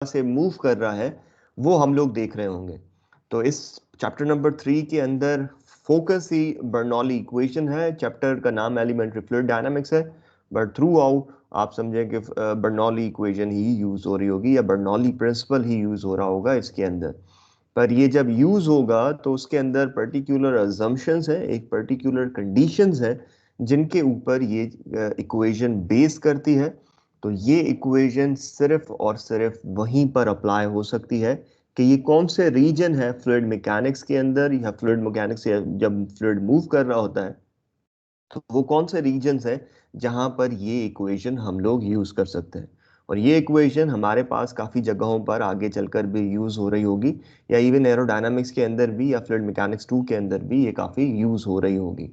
से मूव कर रहा है वो हम लोग देख रहे होंगे। तो इस चैप्टर नंबर 3 के अंदर फोकस ही बर्नौली इक्वेशन है। चैप्टर का नाम एलिमेंट्री फ्लूइड डायनामिक्स है, बट थ्रू आउट आप समझें कि बर्नौली इक्वेशन ही यूज हो रही होगी या बर्नौली प्रिंसिपल ही यूज हो रहा होगा इसके अंदर। पर ये जब यूज होगा तो उसके अंदर पर्टिकुलर अजम्पशंस है, एक पर्टिकुलर कंडीशंस है जिनके ऊपर ये इक्वेशन बेस करती है। तो ये इक्वेशन सिर्फ और सिर्फ वहीं पर अप्लाई हो सकती है कि ये कौन से रीजन है फ्लूइड मैकेनिक्स के अंदर, या फ्लूइड मैकेनिक्स से जब फ्लूइड मूव कर रहा होता है तो वो कौन से रीजन्स हैं जहां पर ये इक्वेशन हम लोग यूज कर सकते हैं। और ये इक्वेशन हमारे पास काफी जगहों पर आगे चलकर भी यूज हो रही होगी, या इवन एरोडायनामिक्स के अंदर भी या फ्लूइड मैकेनिक्स 2 के अंदर भी ये काफी यूज हो रही होगी।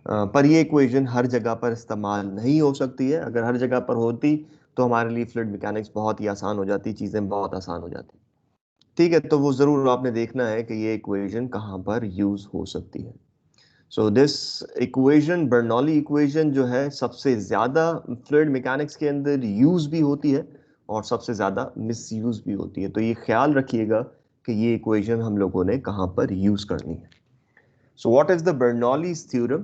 पर ये इक्वेशन हर जगह पर इस्तेमाल नहीं हो सकती है। अगर हर जगह पर होती तो हमारे लिए फ्लूइड मैकेनिक्स बहुत ही आसान हो जाती, चीजें बहुत आसान हो जाती। ठीक है, तो वो जरूर आपने देखना है कि ये इक्वेशन कहाँ पर यूज हो सकती है। So this equation, Bernoulli equation जो है सबसे ज्यादा फ्लूइड मैकेनिक्स के अंदर यूज भी होती है और सबसे ज्यादा मिसयूज भी होती है। तो ये ख्याल रखिएगा कि ये इक्वेशन हम लोगों ने कहाँ पर यूज करनी है। So what is the Bernoulli's theorem?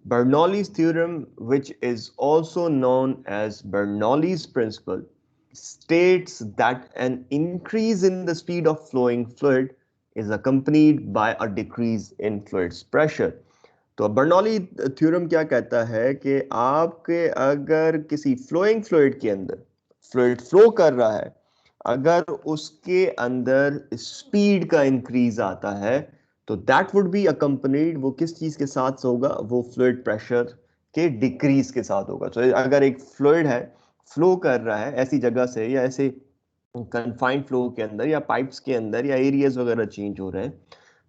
Bernoulli's theorem, which is also known as Bernoulli's principle, states that an increase in the speed of flowing fluid is accompanied by a decrease in fluid's pressure. तो Bernoulli theorem क्या कहता है कि आपके अगर किसी flowing fluid के अंदर फ्लूइड फ्लो कर रहा है, अगर उसके अंदर स्पीड का इंक्रीज आता है तो दैट वुड बी अकम्पनीड, वो किस चीज के साथ होगा, वो फ्लूइड प्रेशर के डिक्रीज के साथ होगा। तो अगर एक फ्लूइड है फ्लो कर रहा है ऐसी जगह से या ऐसे कन्फाइंड फ्लो के अंदर या पाइप्स के अंदर या एरियाज वगैरह चेंज हो रहे हैं,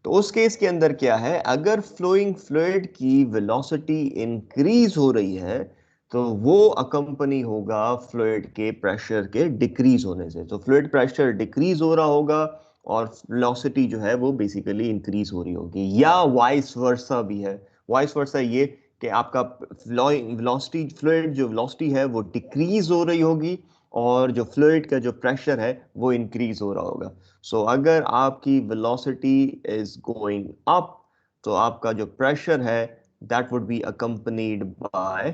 तो उस केस के अंदर क्या है, अगर फ्लोइंग फ्लूइड की वेलोसिटी इंक्रीज हो रही है तो वो अकम्पनी होगा फ्लूइड के प्रेशर के डिक्रीज होने से। तो फ्लूइड प्रेशर डिक्रीज हो रहा होगा और वेलोसिटी जो है वो बेसिकली इंक्रीज हो रही होगी, या वाइस वर्सा भी है। वाइस वर्सा ये कि आपका वेलोसिटी, फ्लूइड जो वेलोसिटी है वो डिक्रीज हो रही होगी और जो फ्लूइड का जो प्रेशर है वो इंक्रीज हो रहा होगा। सो अगर आपकी वेलोसिटी इज गोइंग अप तो आपका जो प्रेशर है that would be accompanied by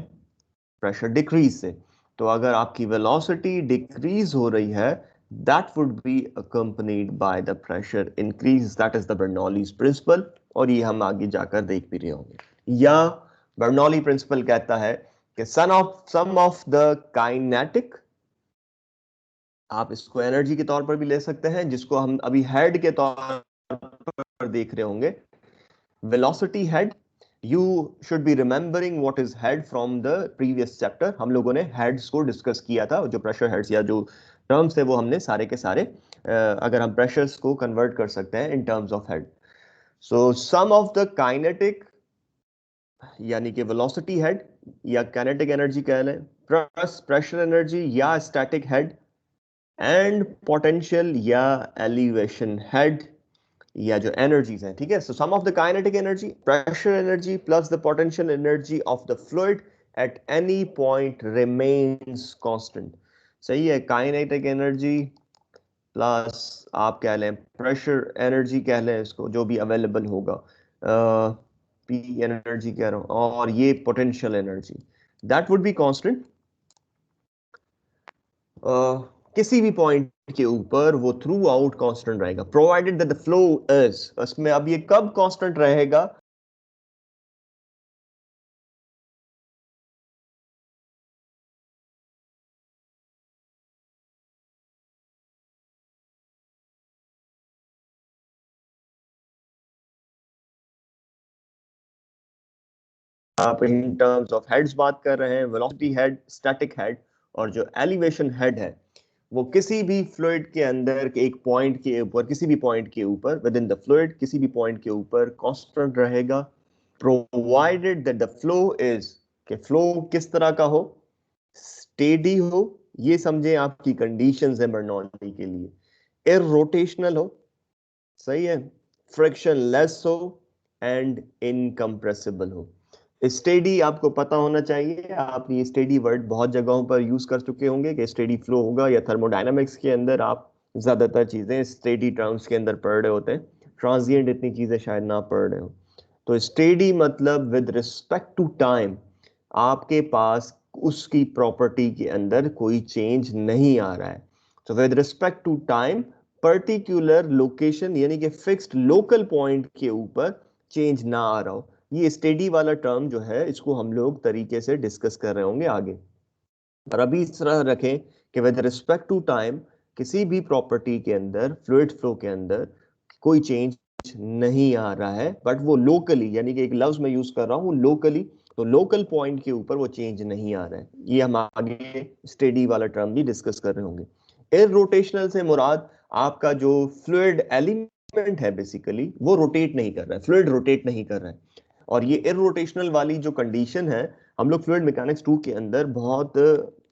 pressure decrease से। तो अगर आपकी वेलोसिटी डिक्रीज हो रही है that would be accompanied by the pressure increase. That is the Bernoulli's principle, और ये हम आगे जाकर देख भी रहे होंगे। या बर्नौली प्रिंसिपल कहता है कि सम ऑफ द काइनेटिक, आप इसको एनर्जी के तौर पर भी ले सकते हैं, जिसको हम अभी हेड के तौर पर देख रहे होंगे, velocity head. You should be remembering what is head from the previous chapter. हम लोगों ने हेड्स को डिस्कस किया था, जो प्रेशर हेड्स या जो टर्म्स थे वो हमने सारे के सारे अगर हम प्रेशर्स को कन्वर्ट कर सकते हैं in terms of head. So sum of the kinetic यानी कि वेलोसिटी हेड या काइनेटिक एनर्जी कह लें, प्लस प्रेशर एनर्जी या स्टैटिक हेड, एंड पोटेंशियल या एलिवेशन हेड, या जो एनर्जीज हैं। ठीक है, so sum of the kinetic energy, pressure energy plus the potential energy of the fluid at any point remains constant. सही है, काइनेटिक एनर्जी प्लस आप कह लें प्रेशर एनर्जी कह लें इसको, जो भी अवेलेबल होगा, पी एनर्जी कह रहा हूं, और ये potential energy, that would be constant किसी भी पॉइंट के ऊपर वो थ्रू आउट कॉन्स्टेंट रहेगा, provided that the flow is, उसमें अब ये कब कांस्टेंट रहेगा, आप इन टर्म्स ऑफ हेड्स बात कर रहे हैं, वेलोसिटी हेड, स्टैटिक हेड, और जो एलिवेशन हेड है वो किसी भी फ्लूइड के अंदर के एक पॉइंट के ऊपर, किसी भी पॉइंट के ऊपर विद इन द फ्लूइड, किसी भी पॉइंट के ऊपर कांस्टेंट रहेगा, provided that the flow is, कि फ्लो किस तरह का हो, स्टेडी हो, ये समझे आपकी कंडीशंस है बर्नौली के लिए, इररोटेशनल हो, सही है, फ्रिक्शन लेस हो, एंड इनकम्प्रेसिबल हो। स्टेडी आपको पता होना चाहिए, आप ये स्टेडी वर्ड बहुत जगहों पर यूज कर चुके होंगे कि स्टेडी फ्लो होगा, या थर्मोडायनामिक्स के अंदर आप ज्यादातर चीजें स्टेडी टर्म्स के अंदर पढ़ रहे होते हैं, ट्रांजिएंट इतनी चीजें शायद ना पढ़ रहे हो। तो स्टेडी मतलब विद रिस्पेक्ट टू टाइम आपके पास उसकी प्रॉपर्टी के अंदर कोई चेंज नहीं आ रहा है। तो with respect to time particular location यानी कि फिक्स्ड लोकल पॉइंट के ऊपर चेंज ना आ रहा हो, ये स्टेडी वाला टर्म जो है इसको हम लोग तरीके से डिस्कस कर रहे होंगे आगे। और अभी इस तरह रखें कि विद रिस्पेक्ट टू टाइम किसी भी प्रॉपर्टी के अंदर फ्लूइड फ्लो के अंदर कोई चेंज नहीं आ रहा है, बट वो लोकली, यानी कि एक लफ्ज मैं यूज कर रहा हूँ लोकली, तो लोकल पॉइंट के ऊपर वो चेंज नहीं आ रहा है। ये हम आगे स्टेडी वाला टर्म भी डिस्कस कर रहे होंगे। इररोटेशनल से मुराद आपका जो फ्लूइड एलिमेंट है बेसिकली वो रोटेट नहीं कर रहा है, फ्लूइड रोटेट नहीं कर रहा है। और ये इररोटेशनल वाली जो कंडीशन है, हम लोग फ्लूइड मैकेनिक्स 2 के अंदर बहुत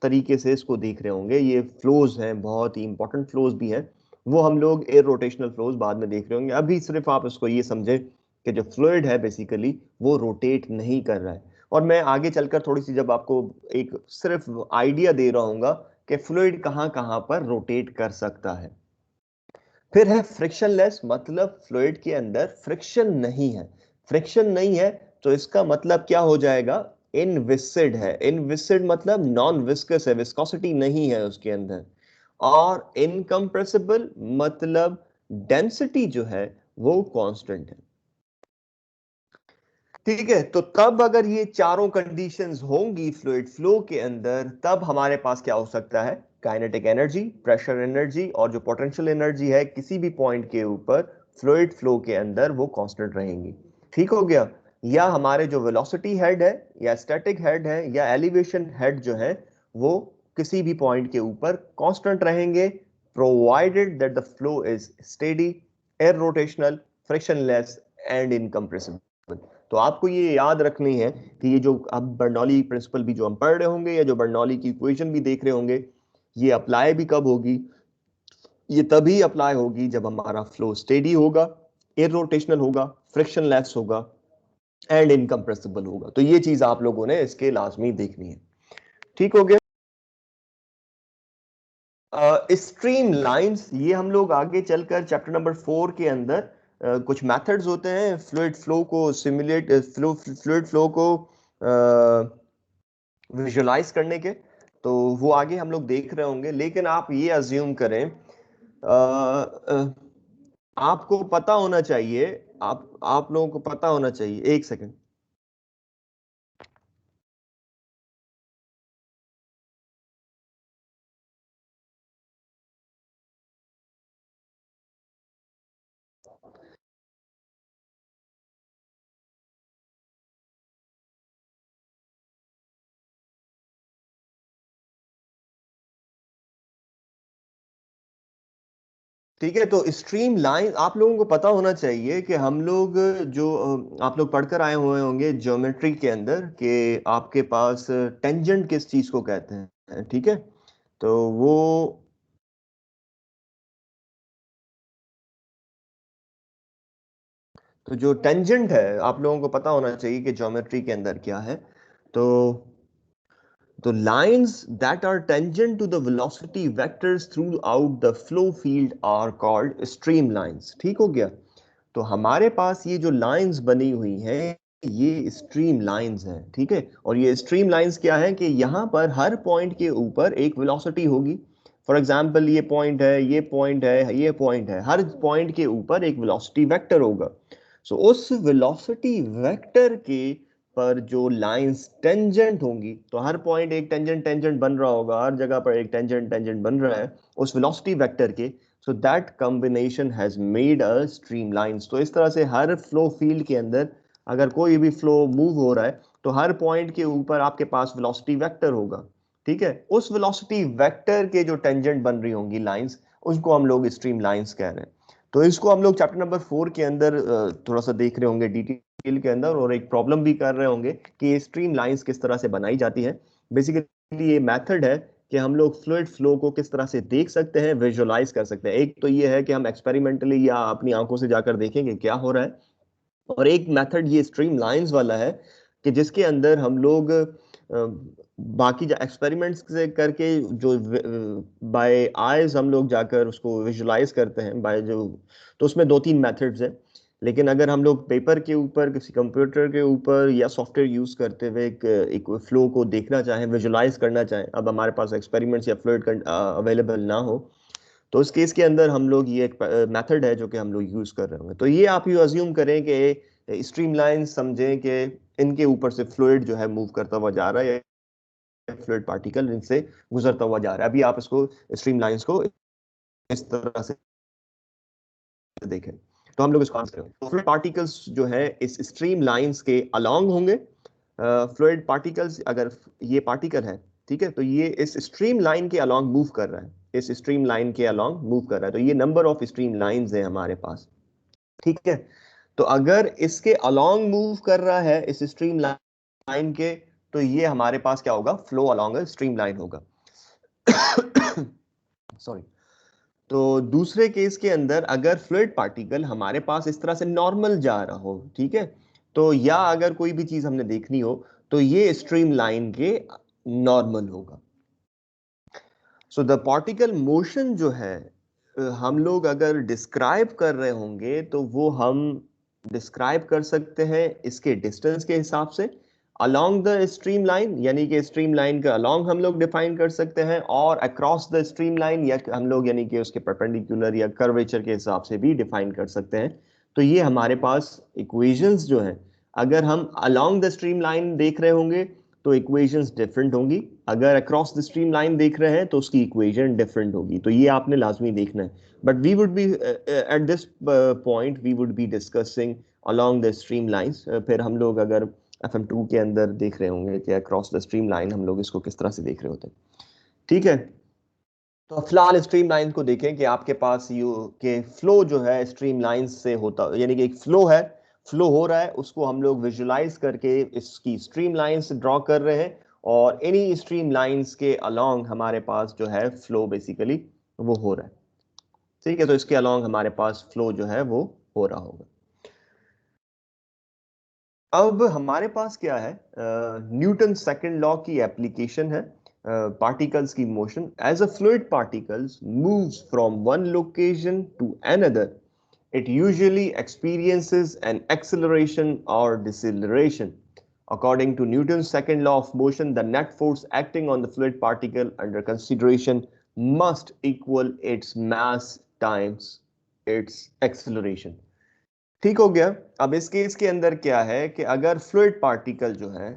तरीके से इसको देख रहे होंगे। ये फ्लोज हैं, बहुत ही इंपॉर्टेंट फ्लोज भी हैं, वो हम लोग एयर रोटेशनल फ्लोज बाद में देख रहे होंगे। अभी सिर्फ आप इसको ये समझे कि जो फ्लूइड है बेसिकली वो रोटेट नहीं कर रहा है। और मैं आगे चलकर थोड़ी सी जब आपको एक सिर्फ आइडिया दे रहा हूँ कि फ्लूइड कहाँ कहाँ पर रोटेट कर सकता है। फिर है फ्रिक्शनलेस, मतलब फ्लूइड के अंदर फ्रिक्शन नहीं है। फ्रिक्शन नहीं है तो इसका मतलब क्या हो जाएगा, इनविसिड है। इनविसिड मतलब नॉन विस्कस है, विस्कोसिटी नहीं है उसके अंदर। और इनकम्प्रेसिबल मतलब डेंसिटी जो है वो कांस्टेंट है। ठीक है, तो तब अगर ये चारों कंडीशंस होंगी फ्लूइड फ्लो के अंदर, तब हमारे पास क्या हो सकता है, काइनेटिक एनर्जी, प्रेशर एनर्जी और जो पोटेंशियल एनर्जी है किसी भी पॉइंट के ऊपर फ्लूइड फ्लो के अंदर वो कांस्टेंट रहेंगी। ठीक हो गया। या हमारे जो वेलोसिटी हेड है या स्टैटिक हेड है या एलिवेशन हेड जो है वो किसी भी पॉइंट के ऊपर कांस्टेंट रहेंगे, provided that the flow is steady, air rotational, frictionless and incompressible. तो आपको ये याद रखनी है कि ये जो अब बर्नौली प्रिंसिपल भी जो हम पढ़ रहे होंगे या जो बर्नौली की इक्वेशन भी देख रहे होंगे, ये अप्लाई भी कब होगी, ये तभी अप्लाई होगी जब हमारा फ्लो स्टेडी होगा, इररोटेशनल होगा, फ्रिक्शनलेस होगा एंड इनकम्प्रेसिबल होगा। तो ये चीज आप लोगों ने इसके लाजमी देखनी है। ठीक हो गया। स्ट्रीम लाइंस, ये हम लोग आगे चलकर चैप्टर नंबर 4 के अंदर कुछ मेथड्स होते हैं फ्लूइड फ्लो को सिमुलेट, फ्लूइड फ्लो को विजुलाइज करने के, तो वो आगे हम लोग देख रहे होंगे। लेकिन आप ये अज्यूम करें, आपको पता होना चाहिए, आप लोगों को पता होना चाहिए, एक सेकंड। ठीक है, तो स्ट्रीम लाइन आप लोगों को पता होना चाहिए कि हम लोग जो आप लोग पढ़कर आए हुए होंगे ज्योमेट्री के अंदर कि आपके पास टेंजेंट किस चीज को कहते हैं। ठीक है, तो वो, तो जो टेंजेंट है आप लोगों को पता होना चाहिए कि ज्योमेट्री के अंदर क्या है। तो lines that are tangent to the velocity vectors throughout the flow field are called streamlines। ठीक हो गया। तो हमारे पास ये जो लाइंस बनी हुई हैं ये स्ट्रीम लाइंस हैं। ठीक है, और ये स्ट्रीम लाइंस क्या है कि यहाँ पर हर पॉइंट के ऊपर एक वेलोसिटी होगी। फॉर एग्जांपल ये पॉइंट है, ये पॉइंट है, ये पॉइंट है, हर पॉइंट के ऊपर एक वेलोसिटी वेक्टर होगा। सो उस वेलोसिटी वेक्टर के पर जो लाइंस टेंजेंट होंगी, तो हर पॉइंट एक टेंजेंट टेंजेंट बन रहा होगा, हर जगह पर एक टेंजेंट टेंजेंट बन रहा है उस वेलोसिटी वेक्टर के। So that combination has made a stream lines. तो इस तरह से हर फ्लो फील्ड के अंदर अगर कोई भी फ्लो मूव हो रहा है तो हर पॉइंट के ऊपर आपके पास वेलोसिटी वेक्टर होगा। ठीक है, उस वेलोसिटी वेक्टर के जो टेंजेंट बन रही होंगी लाइंस, उसको हम लोग स्ट्रीम लाइंस कह रहे हैं। तो इसको हम लोग चैप्टर नंबर 4 के अंदर थोड़ा सा देख रहे होंगे डिटेल के अंदर, और एक प्रॉब्लम भी कर रहे होंगे कि ये स्ट्रीम लाइंस किस तरह से बनाई जाती है। बेसिकली ये मेथड है कि हम लोग फ्लूइड फ्लो को किस तरह से देख सकते हैं, विजुअलाइज कर सकते हैं। एक तो ये है कि हम एक्सपेरिमेंटली या अपनी आंखों से जाकर देखेंगे क्या हो रहा है, और एक मेथड ये स्ट्रीम लाइंस वाला है कि जिसके अंदर हम लोग बाकी एक्सपेरिमेंट्स से करके जो बाय आइज हम लोग जाकर उसको विजुलाइज करते हैं बाय जो, तो उसमें दो तीन मेथड्स हैं। लेकिन अगर हम लोग पेपर के ऊपर किसी कंप्यूटर के ऊपर या सॉफ्टवेयर यूज करते हुए एक फ्लो को देखना चाहें, विजुलाइज करना चाहें, अब हमारे पास एक्सपेरिमेंट्स या फ्लूइड अवेलेबल ना हो, तो उस केस के अंदर हम लोग ये एक मेथड है जो कि हम लोग यूज कर रहे होंगे। तो ये आप यू अज्यूम करें कि स्ट्रीमलाइन समझें कि इनके ऊपर से फ्लूइड जो है मूव करता हुआ जा रहा है, फ्लूइड पार्टिकल इनसे गुजरता हुआ जा रहा है। अभी आप इसको स्ट्रीमलाइंस को इस तरह से देखें तो हम लोग इसको आंसर करें। तो फ्लूइड पार्टिकल्स जो है इस स्ट्रीम लाइंस के अलोंग होंगे। फ्लूइड पार्टिकल्स, अगर ये पार्टिकल है, ठीक है, तो ये इस स्ट्रीम लाइन के अलोंग मूव कर रहा है, इस स्ट्रीम लाइन के अलोंग मूव कर रहा है। तो ये नंबर ऑफ स्ट्रीम लाइंस है हमारे पास, ठीक है। तो अगर इसके अलोंग मूव कर रहा है इस स्ट्रीम लाइन के, तो ये हमारे पास क्या होगा, फ्लो अलोंग स्ट्रीम लाइन होगा। सॉरी। तो दूसरे केस के अंदर अगर फ्लूइड पार्टिकल हमारे पास इस तरह से नॉर्मल जा रहा हो, ठीक है, तो या अगर कोई भी चीज हमने देखनी हो तो ये स्ट्रीम लाइन के नॉर्मल होगा। सो द पार्टिकल मोशन जो है हम लोग अगर डिस्क्राइब कर रहे होंगे तो वो हम डिस्क्राइब कर सकते हैं इसके डिस्टेंस के हिसाब से अलोंग द स्ट्रीम लाइन, यानी कि स्ट्रीम लाइन का अलोंग हम लोग डिफाइन कर सकते हैं, और अक्रॉस द स्ट्रीम लाइन या हम लोग यानी कि उसके परपेंडिकुलर या कर्वेचर के हिसाब से भी डिफाइन कर सकते हैं। तो ये हमारे पास इक्वेशंस जो हैं, अगर हम अलोंग द स्ट्रीम लाइन देख रहे होंगे तो इक्वेशंस डिफरेंट होंगी, अगर अक्रॉस द स्ट्रीम लाइन देख रहे हैं तो उसकी इक्वेशन डिफरेंट होगी। तो ये आपने लाजमी देखना है। But we would be at this point we would be discussing along the stream lines. फिर हम लोग अगर FM2 के अंदर देख रहे होंगे कि अक्रॉस द स्ट्रीम लाइन हम लोग इसको किस तरह से देख रहे होते हैं, ठीक है। तो फिलहाल स्ट्रीम लाइन को देखें कि आपके पास यू के फ्लो जो है स्ट्रीम लाइन से होता, यानी कि एक फ्लो है, फ्लो हो रहा है, उसको हम लोग विजुलाइज करके इसकी स्ट्रीम लाइंस ड्रॉ कर रहे हैं, और इन्हीं स्ट्रीम लाइंस के अलोंग हमारे पास जो है फ्लो बेसिकली वो हो रहा है, ठीक है। तो इसके अलोंग हमारे पास फ्लो जो है वो हो रहा होगा। अब हमारे पास क्या है, न्यूटन सेकंड लॉ की एप्लीकेशन है पार्टिकल्स की motion. As a fluid particles moves from one location to another, it usually experiences an acceleration or deceleration. According to Newton's second law of motion, the net force acting on the fluid particle under consideration must equal its mass times its acceleration. ठीक हो गया। अब इस case के अंदर क्या है कि अगर फ्लूइड पार्टिकल जो है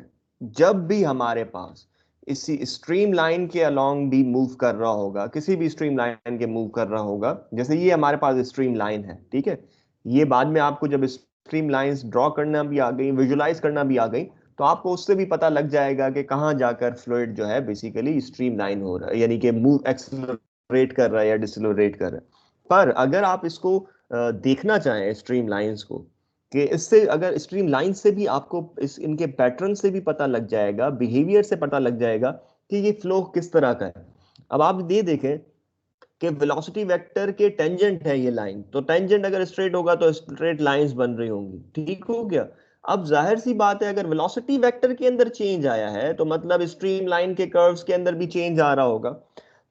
जब भी हमारे पास इसी स्ट्रीम लाइन के अलोंग भी मूव कर रहा होगा, किसी भी स्ट्रीम लाइन के मूव कर रहा होगा, जैसे ये हमारे पास स्ट्रीम लाइन है, ठीक है, ये बाद में आपको जब स्ट्रीम लाइंस ड्रॉ करना भी आ गई, विजुलाइज करना भी आ गई, तो आपको उससे भी पता लग जाएगा कि कहाँ जाकर फ्लूइड जो है बेसिकली स्ट्रीम लाइन हो रहा है, यानी कि मूव एक्सेलरेट कर रहा है या डिसलोरेट कर रहा है। पर अगर आप इसको देखना चाहें स्ट्रीम लाइंस को, कि इससे अगर स्ट्रीम लाइन से भी आपको इस इनके पैटर्न से भी पता लग जाएगा, बिहेवियर से पता लग जाएगा कि ये फ्लो किस तरह का है। अब आप ये देखें कि वेलोसिटी वेक्टर के टेंजेंट है ये लाइन, तो टेंजेंट अगर स्ट्रेट होगा तो स्ट्रेट लाइंस बन रही होंगी, ठीक हो गया। अब जाहिर सी बात है अगर वेलोसिटी वेक्टर के अंदर चेंज आया है तो मतलब स्ट्रीम लाइन के कर्व्स के अंदर भी चेंज आ रहा होगा।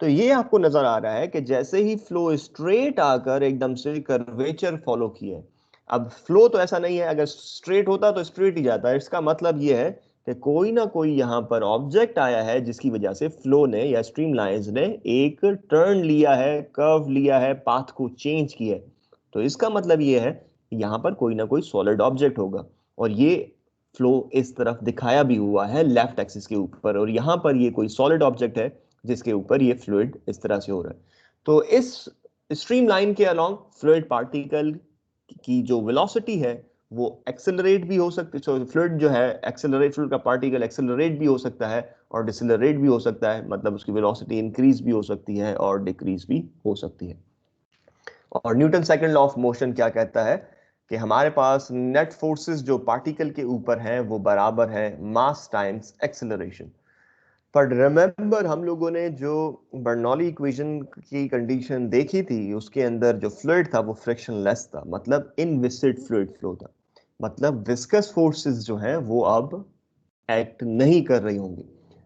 तो ये आपको नजर आ रहा है कि जैसे ही फ्लो स्ट्रेट आकर एकदम से कर्वेचर फॉलो किया है। अब फ्लो तो ऐसा नहीं है, अगर स्ट्रेट होता तो स्ट्रेट ही जाता है, इसका मतलब ये है कि कोई ना कोई यहाँ पर ऑब्जेक्ट आया है जिसकी वजह से फ्लो ने या स्ट्रीम लाइंस ने एक टर्न लिया है, कर्व लिया है, पाथ को चेंज किया है। तो इसका मतलब ये है कि यहाँ पर कोई ना कोई सॉलिड ऑब्जेक्ट होगा, और ये फ्लो इस तरफ दिखाया भी हुआ है लेफ्ट एक्सिस के ऊपर, और यहाँ पर ये कोई सॉलिड ऑब्जेक्ट है जिसके ऊपर ये फ्लूइड इस तरह से हो रहा है। तो इस स्ट्रीम लाइन के अलोंग फ्लूइड पार्टिकल की जो वेलोसिटी है वो एक्सेलरेट भी हो सकती है, फ्लूइड जो है एक्सेलरेट, फ्लूइड का पार्टिकल एक्सेलरेट भी हो सकता है और डिसेलरेट भी हो सकता है, मतलब उसकी वेलोसिटी इंक्रीज भी हो सकती है और डिक्रीज भी हो सकती है। और Newton second law of motion क्या कहता है कि हमारे पास नेट फोर्सेस जो पार्टिकल के ऊपर हैं वो बराबर है मास टाइम्स एक्सेलरेशन। पर रिमेंबर हम लोगों ने जो बर्नौली इक्वेशन की कंडीशन देखी थी उसके अंदर जो फ्लूइड था वो फ्रिक्शनलेस था, मतलब इनविसिड फ्लूइड फ्लो था, मतलब विस्कस फोर्सेस जो हैं वो अब एक्ट नहीं कर रही होंगी,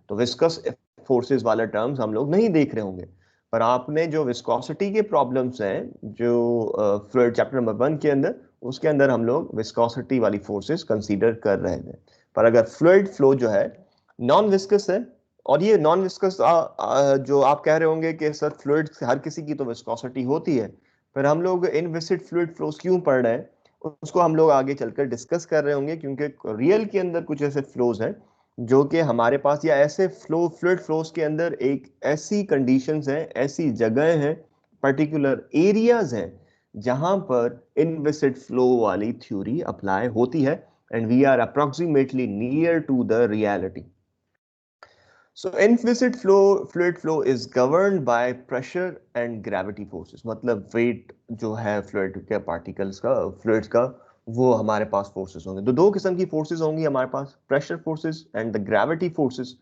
तो विस्कस फोर्सेस वाला टर्म्स हम लोग नहीं देख रहे होंगे। पर आपने जो विस्कोसिटी के प्रॉब्लम्स हैं जो फ्लूइड चैप्टर नंबर 1 के अंदर, उसके अंदर हम लोग विस्कोसिटी वाली फोर्सेस कंसीडर कर रहे थे। पर अगर फ्लूइड फ्लो जो है नॉन विस्कस है, और ये नॉन विस्कस जो आप कह रहे होंगे कि सर फ्लूइड हर किसी की तो विस्कोसिटी होती है, पर हम लोग इनविसिड फ्लूइड फ्लोस क्यों पढ़ रहे हैं उसको हम लोग आगे चलकर डिस्कस कर रहे होंगे, क्योंकि रियल के अंदर कुछ ऐसे फ्लोज हैं जो कि हमारे पास, या ऐसे फ्लूइड फ्लोस के अंदर एक ऐसी कंडीशंस हैं, ऐसी जगह हैं, पर्टिकुलर एरियाज हैं जहां पर इनविसिड फ्लो वाली थ्योरी अप्लाई होती है, and we are approximately near to the reality. So implicit fluid flow is governed by pressure and gravity forces. मतलब weight जो है fluid के particles का, fluids का, वो हमारे पास forces होंगे। तो दो किस्म की forces होंगी हमारे पास, pressure forces and the gravity forces।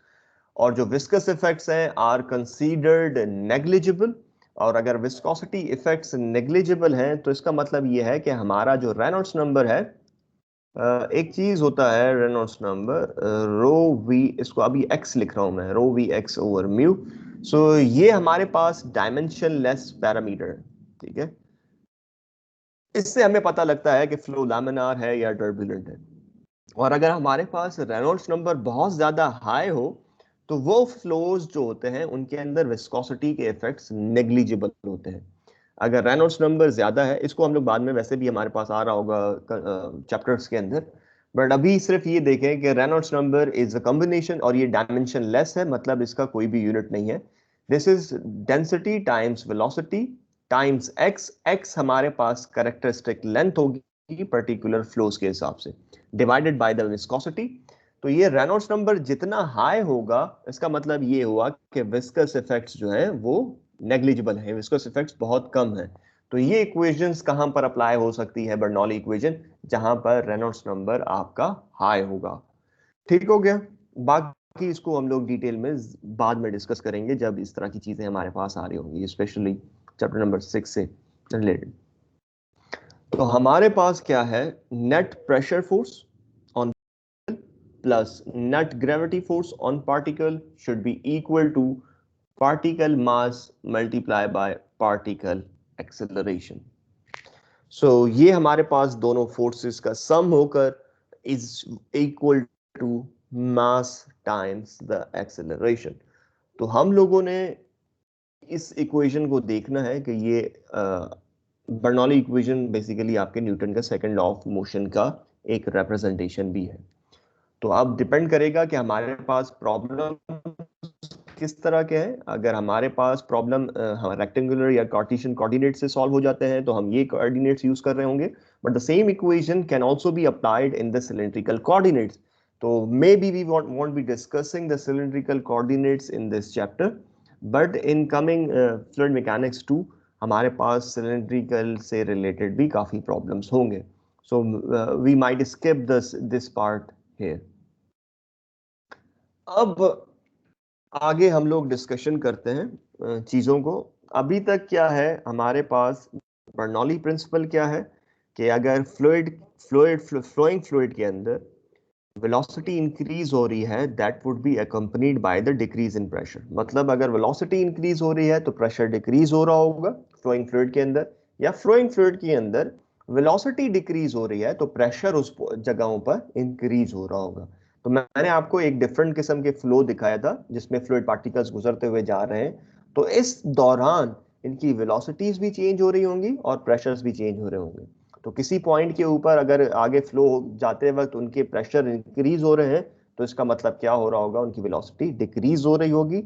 और जो viscous effects हैं are considered negligible। और अगर viscosity effects negligible हैं तो इसका मतलब ये है कि हमारा जो रेनॉल्ड्स नंबर है, एक चीज होता है रेनॉल्ड्स नंबर, रो वी, इसको अभी एक्स लिख रहा हूं मैं, रो वी एक्स ओवर म्यू। सो ये हमारे पास डायमेंशन लेस पैरामीटर है, ठीक है। इससे हमें पता लगता है कि फ्लो लैमिनार है या टर्बुलेंट है। और अगर हमारे पास रेनॉल्ड्स नंबर बहुत ज्यादा हाई हो तो वो फ्लोज जो होते हैं उनके अंदर विस्कोसिटी के इफेक्ट्स नेग्लिजिबल होते हैं। अगर रेनॉल्ड्स नंबर ज्यादा है, इसको हम लोग बाद में वैसे भी हमारे पास आ रहा होगा चैप्टर्स के अंदर, बट अभी सिर्फ ये देखें कि Reynolds number is a combination, और ये डायमेंशन लेस है, मतलब इसका कोई भी यूनिट नहीं है। This is density times velocity times x. X हमारे पास कैरेक्टरिस्टिक लेंथ होगी पर्टिकुलर फ्लोज के हिसाब से, डिवाइडेड बाय द विस्कोसिटी। तो ये रेनॉल्ड्स नंबर जितना हाई होगा, इसका मतलब ये हुआ कि विस्कस इफेक्ट्स जो है वो नेग्लिजिबल है, विस्कस इफेक्ट्स बहुत कम है। तो ये इक्वेशंस कहां पर अप्लाई हो सकती है? बर्नौली इक्वेशन, जहां पर रेनॉल्ड्स नंबर आपका हाई होगा। ठीक हो गया। बाकी इसको हम लोग डिटेल में बाद में डिस्कस करेंगे जब इस तरह की चीजें हमारे पास आ रही होंगी, स्पेशली चैप्टर नंबर 6 से रिलेटेड। तो हमारे पास क्या है? Net pressure force on plus net gravity force on particle should be equal to particle mass multiplied by particle acceleration. So ये हमारे पास दोनों फोर्सेस का सम होकर is equal to mass times the acceleration। तो हम लोगों ने इस इक्वेशन को देखना है कि ये बर्नौली इक्वेशन बेसिकली आपके न्यूटन का सेकंड लॉ ऑफ मोशन का एक रिप्रेजेंटेशन भी है। तो अब डिपेंड करेगा कि हमारे पास प्रॉब्लम किस तरह के हैं। अगर हमारे पास प्रॉब्लम रेक्टेंगुलर या कार्टेशियन कोऑर्डिनेट से सॉल्व हो जाते हैं तो हम ये कोऑर्डिनेट्स यूज कर रहे होंगे, but the same equation can also be applied in the cylindrical coordinates. तो maybe we won't be discussing the cylindrical coordinates in this chapter, but in coming fluid mechanics 2 हमारे पास cylindrical से related भी काफी problems होंगे। So we might skip this part here. अब आगे हम लोग डिस्कशन करते हैं चीजों को। अभी तक क्या है हमारे पास? बर्नौली प्रिंसिपल क्या है कि अगर फ्लोइंग फ्लूइड के अंदर वेलोसिटी इंक्रीज हो रही है, that would be accompanied by the decrease in pressure. मतलब अगर वेलोसिटी इंक्रीज हो रही है तो प्रेशर डिक्रीज हो रहा होगा फ्लोइंग फ्लूइड के अंदर, या फ्लोइंग फ्लूइड के अंदर वेलोसिटी डिक्रीज हो रही है तो प्रेशर उस जगहों पर इंक्रीज हो रहा होगा। तो मैंने आपको एक डिफरेंट किस्म के फ्लो दिखाया था जिसमें फ्लूइड पार्टिकल्स गुजरते हुए जा रहे हैं, तो इस दौरान इनकी वेलोसिटीज भी चेंज हो रही होंगी और प्रेशर्स भी चेंज हो रहे होंगे। तो किसी पॉइंट के ऊपर अगर आगे फ्लो जाते वक्त उनके प्रेशर इंक्रीज हो रहे हैं तो इसका मतलब क्या हो रहा होगा? उनकी वेलोसिटी डिक्रीज हो रही होगी।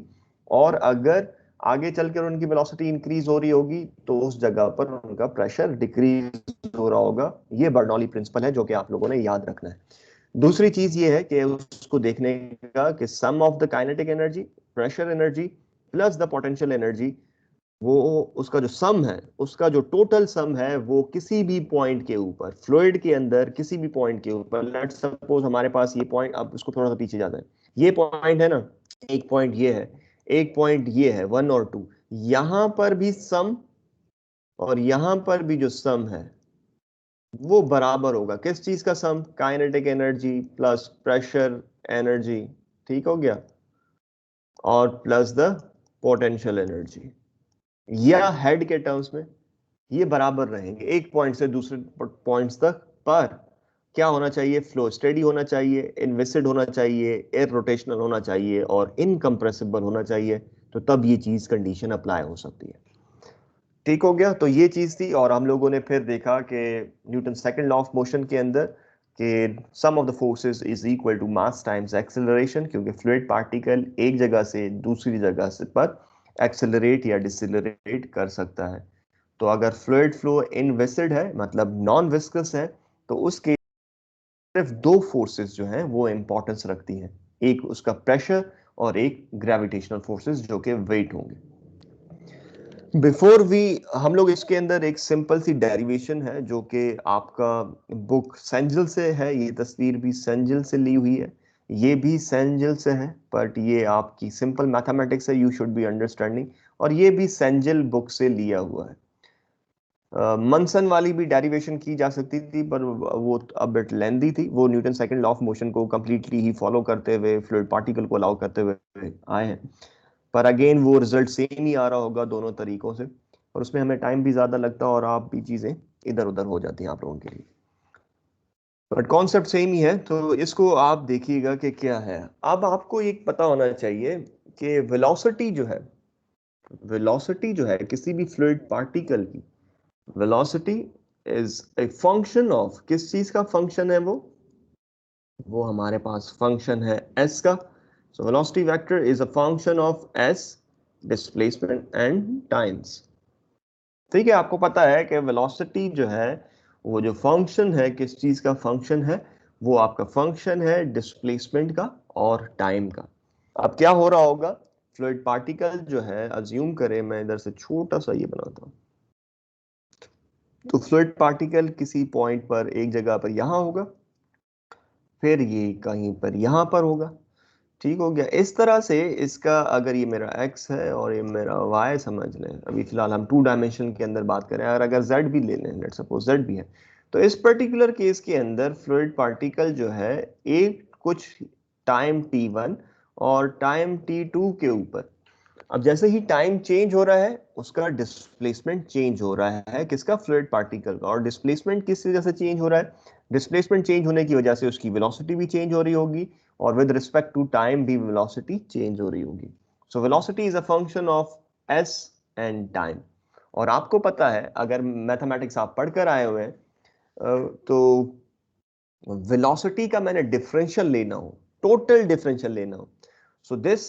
और अगर आगे चलकर उनकी वेलोसिटी इंक्रीज हो रही होगी तो उस जगह पर उनका प्रेशर डिक्रीज हो रहा होगा। ये बर्नौली प्रिंसिपल है जो कि आप लोगों ने याद रखना है। दूसरी चीज ये है कि उसको देखने का कि sum of the kinetic energy, pressure energy plus the potential energy, वो उसका जो सम है, उसका जो टोटल सम है, वो किसी भी पॉइंट के ऊपर फ्लूइड के अंदर किसी भी पॉइंट के ऊपर, लेट्स सपोज हमारे पास ये पॉइंट, अब इसको थोड़ा सा पीछे जाता है, ये पॉइंट है ना, एक पॉइंट ये है, एक पॉइंट ये है 1 और 2, यहां पर भी सम और यहां पर भी जो सम है वो बराबर होगा किस चीज का sum, kinetic energy plus pressure energy, ठीक हो गया, और प्लस द पोटेंशियल एनर्जी, या हेड के टर्म्स में ये बराबर रहेंगे एक पॉइंट से दूसरे पॉइंट्स तक। पर क्या होना चाहिए, फ्लो स्टेडी होना चाहिए, इनविसिड होना चाहिए, एयर रोटेशनल होना चाहिए और इनकम्प्रेसिबल होना चाहिए, तो तब ये चीज कंडीशन अप्लाई हो सकती है। ठीक हो गया, तो ये चीज थी। और हम लोगों ने फिर देखा कि Newton second law of motion के अंदर कि sum of the forces is equal to mass times acceleration, क्योंकि फ्लूइड पार्टिकल एक जगह से दूसरी जगह से पर एक्सेलरेट या डिसेलरेट कर सकता है। तो अगर फ्लूइड फ्लो इनविसिड है, मतलब नॉन विस्कस है, तो उस केस सिर्फ दो फोर्सेस जो हैं वो इंपॉर्टेंस रखती हैं, एक उसका प्रेशर और एक ग्रेविटेशनल फोर्सेस जो कि वेट होंगे। बिफोर वी, हम लोग इसके अंदर एक सिंपल सी डेरिवेशन है जो कि आपका बुक सेंजल से है, ये तस्वीर भी सेंजल से ली हुई है, ये भी सेंजल से है, बट ये आपकी सिंपल मैथमेटिक्स है, यू शुड बी अंडरस्टैंडिंग, और ये भी सेंजल बुक से लिया हुआ है। मनसन वाली भी डेरिवेशन की जा सकती थी, पर वो अब बिट लेंदी थी, वो Newton second law of motion को कंप्लीटली ही फॉलो करते हुए फ्लूइड पार्टिकल को अलाउ करते हुए आए हैं। पर अगेन वो रिजल्ट सेम ही आ रहा होगा दोनों तरीकों से, और उसमें हमें टाइम भी ज्यादा लगता है और आप भी चीजें इधर उधर हो जाती हैं आप लोगों के लिए, बट कॉन्सेप्ट सेम ही है। तो इसको आप देखिएगा कि क्या है। अब आपको एक पता होना चाहिए कि वेलोसिटी जो है किसी भी फ्लूइड पार्टिकल की, velocity is a function of, किस चीज का फंक्शन है वो हमारे पास फंक्शन है s का। So velocity vector is a function of s, displacement and times. ठीक है, आपको पता है कि वेलोसिटी जो है वो जो फंक्शन है, किस चीज का फंक्शन है, वो आपका फंक्शन है डिस्प्लेसमेंट का और टाइम का। अब क्या हो रहा होगा, फ्लूइड पार्टिकल जो है, अज्यूम करें मैं इधर से छोटा सा ये बनाता हूं, तो फ्लूइड पार्टिकल किसी पॉइंट पर एक जगह पर यहां होगा, फिर ये कहीं पर यहां पर होगा। ठीक हो गया, इस तरह से इसका, अगर ये मेरा x है और ये मेरा y समझ लें, अभी फिलहाल हम टू डायमेंशन के अंदर बात करें, और अगर z भी ले लें, लेट सपोज z भी है, तो इस पर्टिकुलर केस के अंदर फ्लूइड पार्टिकल जो है एक कुछ टाइम t1 और टाइम t2 के ऊपर, अब जैसे ही टाइम चेंज हो रहा है उसका डिस्प्लेसमेंट चेंज हो रहा है, किसका, फ्लूइड पार्टिकल का। और डिस्प्लेसमेंट किस वजह से चेंज हो रहा है, डिस्प्लेसमेंट चेंज होने की वजह से उसकी वेलोसिटी भी चेंज हो रही होगी, और विद रिस्पेक्ट टू टाइम भी वेलोसिटी चेंज हो रही होगी। So velocity is a function of S and time. और आपको पता है, अगर मैथमेटिक्स आप पढ़कर आए हुए हैं, तो वेलोसिटी का मैंने डिफरेंशियल लेना हो, टोटल डिफरेंशियल लेना हो, so this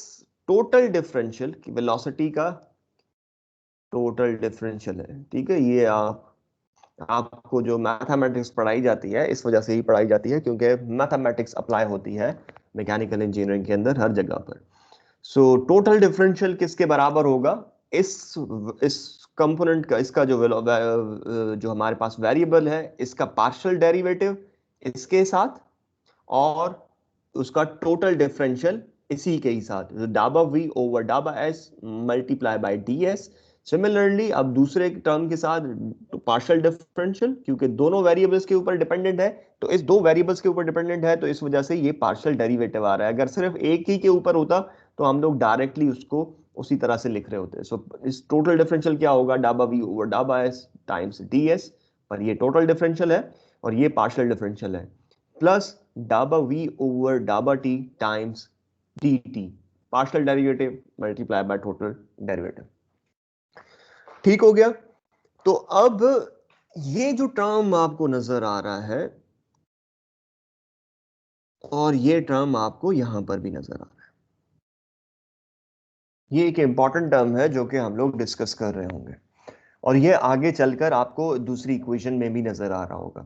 total differential velocity का टोटल डिफरेंशियल है। ठीक है, ये आपको जो मैथमेटिक्स पढ़ाई जाती है इस वजह से ही पढ़ाई जाती है, क्योंकि मैथमेटिक्स अप्लाई होती है मैकेनिकल इंजीनियरिंग के अंदर हर जगह पर। सो टोटल डिफरेंशियल किसके बराबर होगा, इस कंपोनेंट का, इसका जो हमारे पास वेरिएबल है, इसका पार्शियल डेरिवेटिव इसके साथ, और उसका टोटल डिफरेंशियल इसी के ही साथ, डाबा वी ओवर डाबा S multiply by D S. Similarly अब दूसरे टर्म के साथ पार्शियल डिफरेंशियल, क्योंकि दोनों वेरिएबल्स के ऊपर डिपेंडेंट है, तो इस दो वेरिएबल्स के ऊपर डिपेंडेंट है, तो इस वजह से ये पार्शियल डेरिवेटिव आ रहा है। अगर सिर्फ एक ही के ऊपर होता तो हम लोग डायरेक्टली उसको उसी तरह से लिख रहे होते। सो इस टोटल डिफरेंशियल क्या होगा, डाबा वी ओवर डाबा एस टाइम्स डी एस, पर ये टोटल डिफरेंशियल है और ये पार्शियल डिफरेंशियल है, प्लस डाबा वी ओवर डाबा T times D T, partial derivative multiply by total derivative. ठीक हो गया, तो अब ये जो टर्म आपको नजर आ रहा है और ये टर्म आपको यहां पर भी नजर आ रहा है, ये एक इंपॉर्टेंट टर्म है जो कि हम लोग डिस्कस कर रहे होंगे, और ये आगे चलकर आपको दूसरी इक्वेशन में भी नजर आ रहा होगा।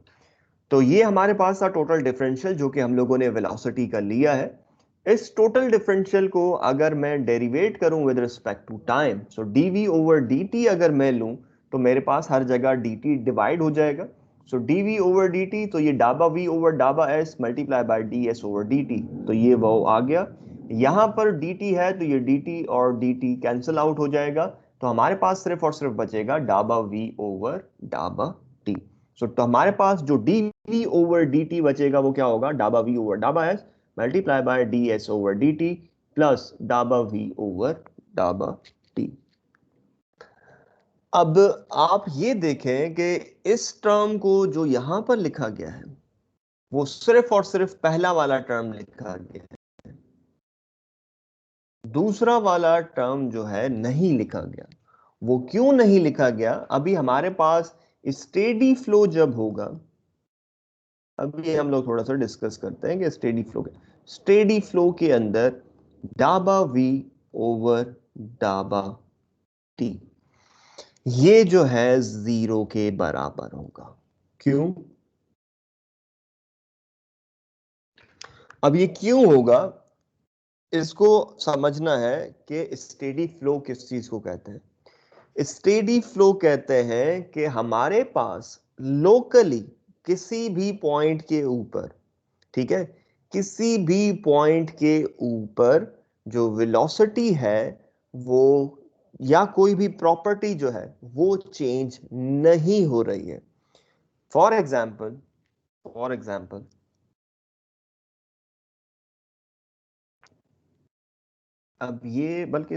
तो ये हमारे पास था टोटल डिफरेंशियल जो कि हम लोगों ने वेलोसिटी का लिया है। इस टोटल डिफरेंशियल को अगर मैं डेरिवेट करूं with respect to time, so dv over dt अगर मैं लूं, तो मेरे पास हर जगह dt डिवाइड हो जाएगा। सो dv ओवर dt, तो ये डाबा v ओवर डाबा s multiply by ds over dt, तो ये वो आ गया। यहां पर dt है तो ये dt और dt कैंसिल आउट हो जाएगा, तो हमारे पास सिर्फ और सिर्फ बचेगा डाबा v ओवर डाबा t। तो हमारे पास जो dv ओवर dt बचेगा वो क्या होगा, डाबा v ओवर डाबा s multiply by ds over dt plus dhaba v over dhaba t। अब आप ये देखें कि इस टर्म को जो यहां पर लिखा गया है वो सिर्फ और सिर्फ पहला वाला टर्म लिखा गया है, दूसरा वाला टर्म जो है नहीं लिखा गया। वो क्यों नहीं लिखा गया, अभी हमारे पास स्टेडी फ्लो जब होगा, अभी हम लोग थोड़ा सा डिस्कस करते हैं कि स्टेडी फ्लो के अंदर डाबा वी ओवर डाबा टी ये जो है जीरो के बराबर होगा। क्यों? अब ये क्यों होगा, इसको समझना है कि स्टेडी फ्लो किस चीज को कहते हैं। स्टेडी फ्लो कहते हैं कि हमारे पास लोकली किसी भी पॉइंट के ऊपर, ठीक है, किसी भी पॉइंट के ऊपर जो वेलोसिटी है वो या कोई भी प्रॉपर्टी जो है वो चेंज नहीं हो रही है। फॉर एग्जाम्पल, फॉर एग्जाम्पल अब ये, बल्कि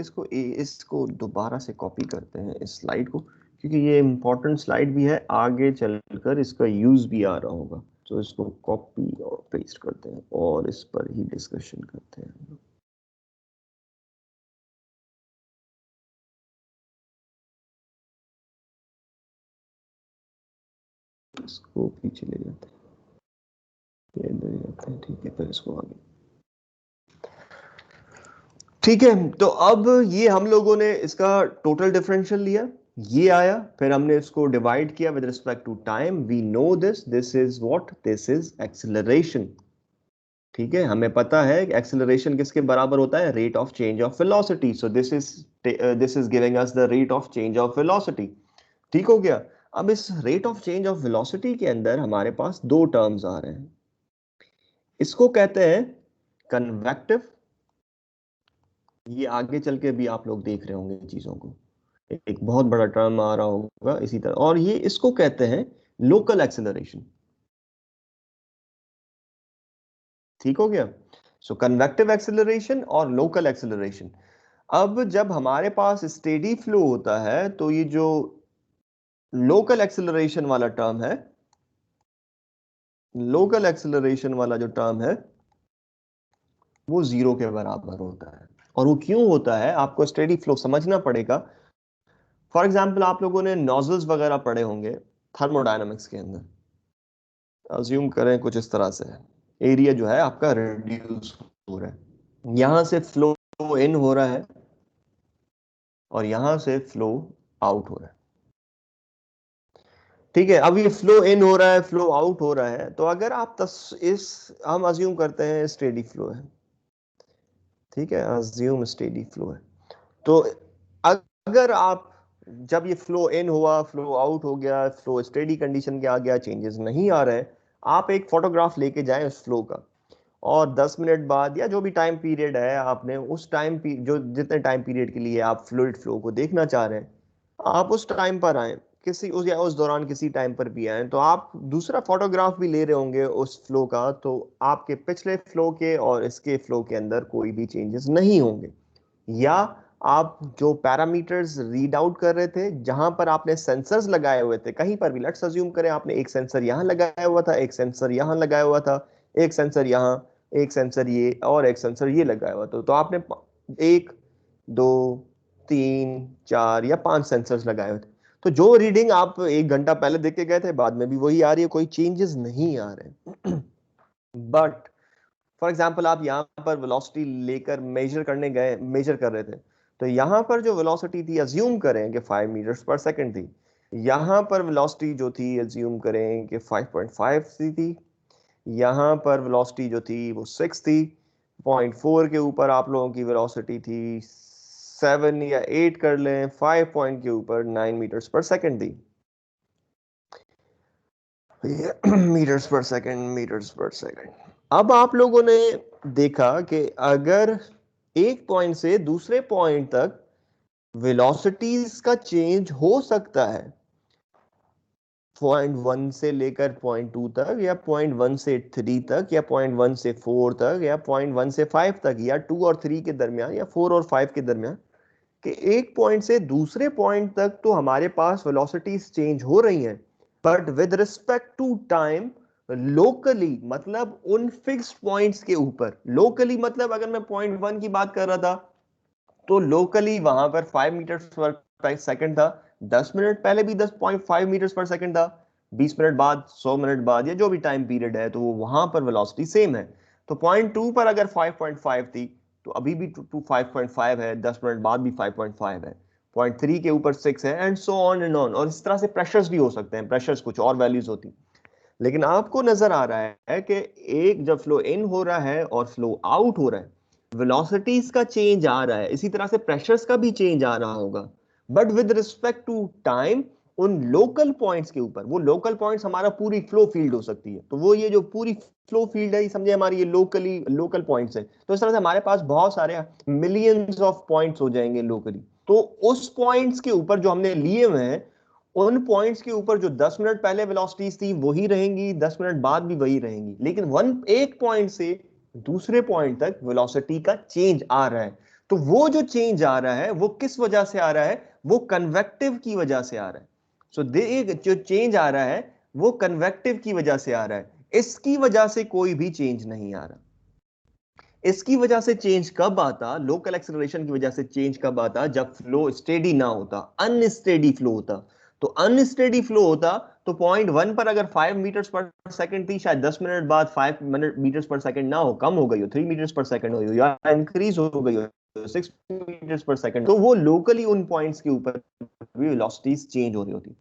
इसको दोबारा से कॉपी करते हैं इस स्लाइड को, क्योंकि ये इंपॉर्टेंट स्लाइड भी है, आगे चलकर इसका यूज भी आ रहा होगा। तो इसको कॉपी और पेस्ट करते हैं और इस पर ही डिस्कशन करते हैं। इसको पीछे ले जाते हैं, ये ले जाते हैं, ठीक है, फिर इसको आगे। ठीक है, तो अब ये हम लोगों ने इसका टोटल डिफरेंशियल लिया, ये आया, फिर हमने इसको डिवाइड किया with respect to time. We know this is what, this is acceleration. ठीक है, हमें पता है कि एक्सेलरेशन किसके बराबर होता है, rate of change of velocity. So this is giving us the rate of change of velocity. ठीक हो गया। अब इस rate of change of velocity के अंदर हमारे पास दो टर्म्स आ रहे हैं, इसको कहते हैं कन्वेक्टिव, ये आगे चल के भी आप लोग देख रहे होंगे चीजों को, एक बहुत बड़ा टर्म आ रहा होगा इसी तरह, और ये इसको कहते हैं लोकल एक्सेलरेशन। ठीक हो गया। सो कन्वेक्टिव एक्सेलरेशन और लोकल एक्सेलरेशन। अब जब हमारे पास स्टेडी फ्लो होता है तो ये जो लोकल एक्सेलरेशन वाला टर्म है, लोकल एक्सेलरेशन वाला जो टर्म है वो जीरो के बराबर होता है। और वो क्यों होता है आपको स्टेडी फ्लो समझना पड़ेगा। फॉर एग्जाम्पल आप लोगों ने नोजल्स वगैरह पढ़े होंगे थर्मोडायनामिक्स के अंदर, अज्यूम करें कुछ इस तरह से, एरिया जो है आपका रिड्यूस हो रहा है, यहां से फ्लो इन हो रहा है और यहां से फ्लो आउट हो रहा है। ठीक है, अब ये फ्लो इन हो रहा है, फ्लो आउट हो रहा है, तो अगर आप इस हम अज्यूम करते हैं स्टेडी फ्लो है, ठीक है, अज्यूम स्टेडी फ्लो है, तो अगर आप जब ये फ्लो इन हुआ, फ्लो आउट हो गया, फ्लो स्टेडी कंडीशन के आ गया, चेंजेस नहीं आ रहे, आप एक फोटोग्राफ लेके जाएं उस फ्लो का, और 10 मिनट बाद या जो भी टाइम पीरियड है आपने उस जो जितने टाइम पीरियड के लिए आप फ्लूइड फ्लो को देखना चाह रहे हैं, आप उस टाइम पर आए, किसी उस या उस दौरान किसी टाइम पर भी आए, तो आप दूसरा फोटोग्राफ भी ले रहे होंगे उस फ्लो का, तो आपके पिछले फ्लो के और इसके फ्लो के अंदर कोई भी चेंजेस नहीं होंगे। या आप जो पैरामीटर्स रीड आउट कर रहे थे, जहां पर आपने सेंसर्स लगाए हुए थे, कहीं पर भी, लेट्स अज्यूम करें आपने एक सेंसर यहां लगाया हुआ था, एक सेंसर यहां लगाया हुआ था, एक सेंसर यहां, एक सेंसर ये और एक सेंसर ये लगाया हुआ था, तो आपने एक, दो, तीन, चार या पांच सेंसर्स लगाए हुए थे, तो जो रीडिंग आप एक घंटा पहले देख के गए थे बाद में भी वही आ रही है, कोई चेंजेस नहीं आ रहे। बट फॉर एग्जाम्पल आप यहाँ पर वेलोसिटी लेकर मेजर कर रहे थे, तो यहाँ पर जो वेलोसिटी थी अज्यूम करें कि 5 मीटर्स पर सेकंड थी, यहाँ पर वेलोसिटी जो थी अज्यूम करें कि 5.5 थी, यहाँ पर वेलोसिटी जो थी वो 6 थी, 0.4 के ऊपर आप लोगों की वेलोसिटी थी 7 या 8 कर लें, 5 पॉइंट के ऊपर 9 मीटर्स पर सेकंड थी। मीटर्स पर सेकंड, मीटर्स पर सेकंड। अब आप लोगों ने देखा कि अगर एक पॉइंट से दूसरे पॉइंट तक वेलोसिटीज का चेंज हो सकता है, 0.1 से लेकर 0.2 तक, या 0.1 से 3 तक, या 0.1 से 4 तक, या 0.1 से 5 तक, या 2 और 3 के दरमियान, या 4 और 5 के दरमियान, कि एक पॉइंट से दूसरे पॉइंट तक तो हमारे पास वेलोसिटीज चेंज हो रही हैं, but with respect to time locally, मतलब उन फिक्स्ड पॉइंट्स के ऊपर। लोकली मतलब अगर मैं 0.1 की बात कर रहा था तो लोकली वहां पर 5 मीटर पर सेकंड था, 10 मिनट पहले भी 10.5 मीटर पर सेकंड था, 20 मिनट बाद, 100 मिनट बाद, या जो भी टाइम पीरियड है, तो वो वहां पर वेलोसिटी सेम है। तो 0.2 पर अगर 5.5 थी तो अभी भी 5.5 है, 10 मिनट बाद भी 5.5 है, 0.3 के ऊपर 6 है, and so on and on. और इस तरह से प्रेशर्स भी हो सकते हैं, प्रेशर्स कुछ और वैल्यूज होती। लेकिन आपको नजर आ रहा है कि एक जब फ्लो इन हो रहा है और फ्लो आउट हो रहा है, वेलोसिटीज का चेंज आ रहा है, इसी तरह से प्रेशर्स का भी चेंज आ रहा होगा, but with respect to time उन लोकल पॉइंट्स के ऊपर। वो लोकल पॉइंट्स हमारा पूरी फ्लो फील्ड हो सकती है, तो वो ये जो पूरी फ्लो फील्ड है, ये समझे हमारी ये लोकली लोकल पॉइंट्स है। तो इस तरह से हमारे पास बहुत सारे मिलियंस ऑफ पॉइंट्स हो जाएंगे लोकली। तो उस पॉइंट्स के ऊपर जो हमने लिए हुए हैं, उन पॉइंट्स के ऊपर जो 10 मिनट पहले वेलोसिटीज थी वही रहेंगी, 10 मिनट बाद भी वही रहेंगी, लेकिन एक पॉइंट से दूसरे पॉइंट तक वेलोसिटी का चेंज आ रहा है। तो वो जो चेंज आ रहा है वो किस वजह से आ रहा है? वो कन्वेक्टिव की वजह से आ रहा है। सो जो चेंज आ रहा है वो कन्वेक्टिव की वजह से आ रहा है, इसकी वजह से कोई भी चेंज नहीं आ रहा। इसकी वजह से चेंज कब आता? लोकल एक्सेलरेशन की वजह से चेंज कब आता? जब फ्लो स्टेडी ना होता, अनस्टेडी फ्लो होता। तो अनस्टेडी फ्लो होता तो 0.1 पर अगर 5 मीटर्स पर सेकंड थी, शायद 10 मिनट बाद 5 मिनट मीटर्स पर सेकंड ना हो, कम हो गई हो, 3 मीटर्स पर सेकंड हो, या इंक्रीज हो गई हो 6 मीटर्स पर सेकंड, तो वो लोकली उन पॉइंट्स के ऊपर भी वेलोसिटीज चेंज हो रही होती।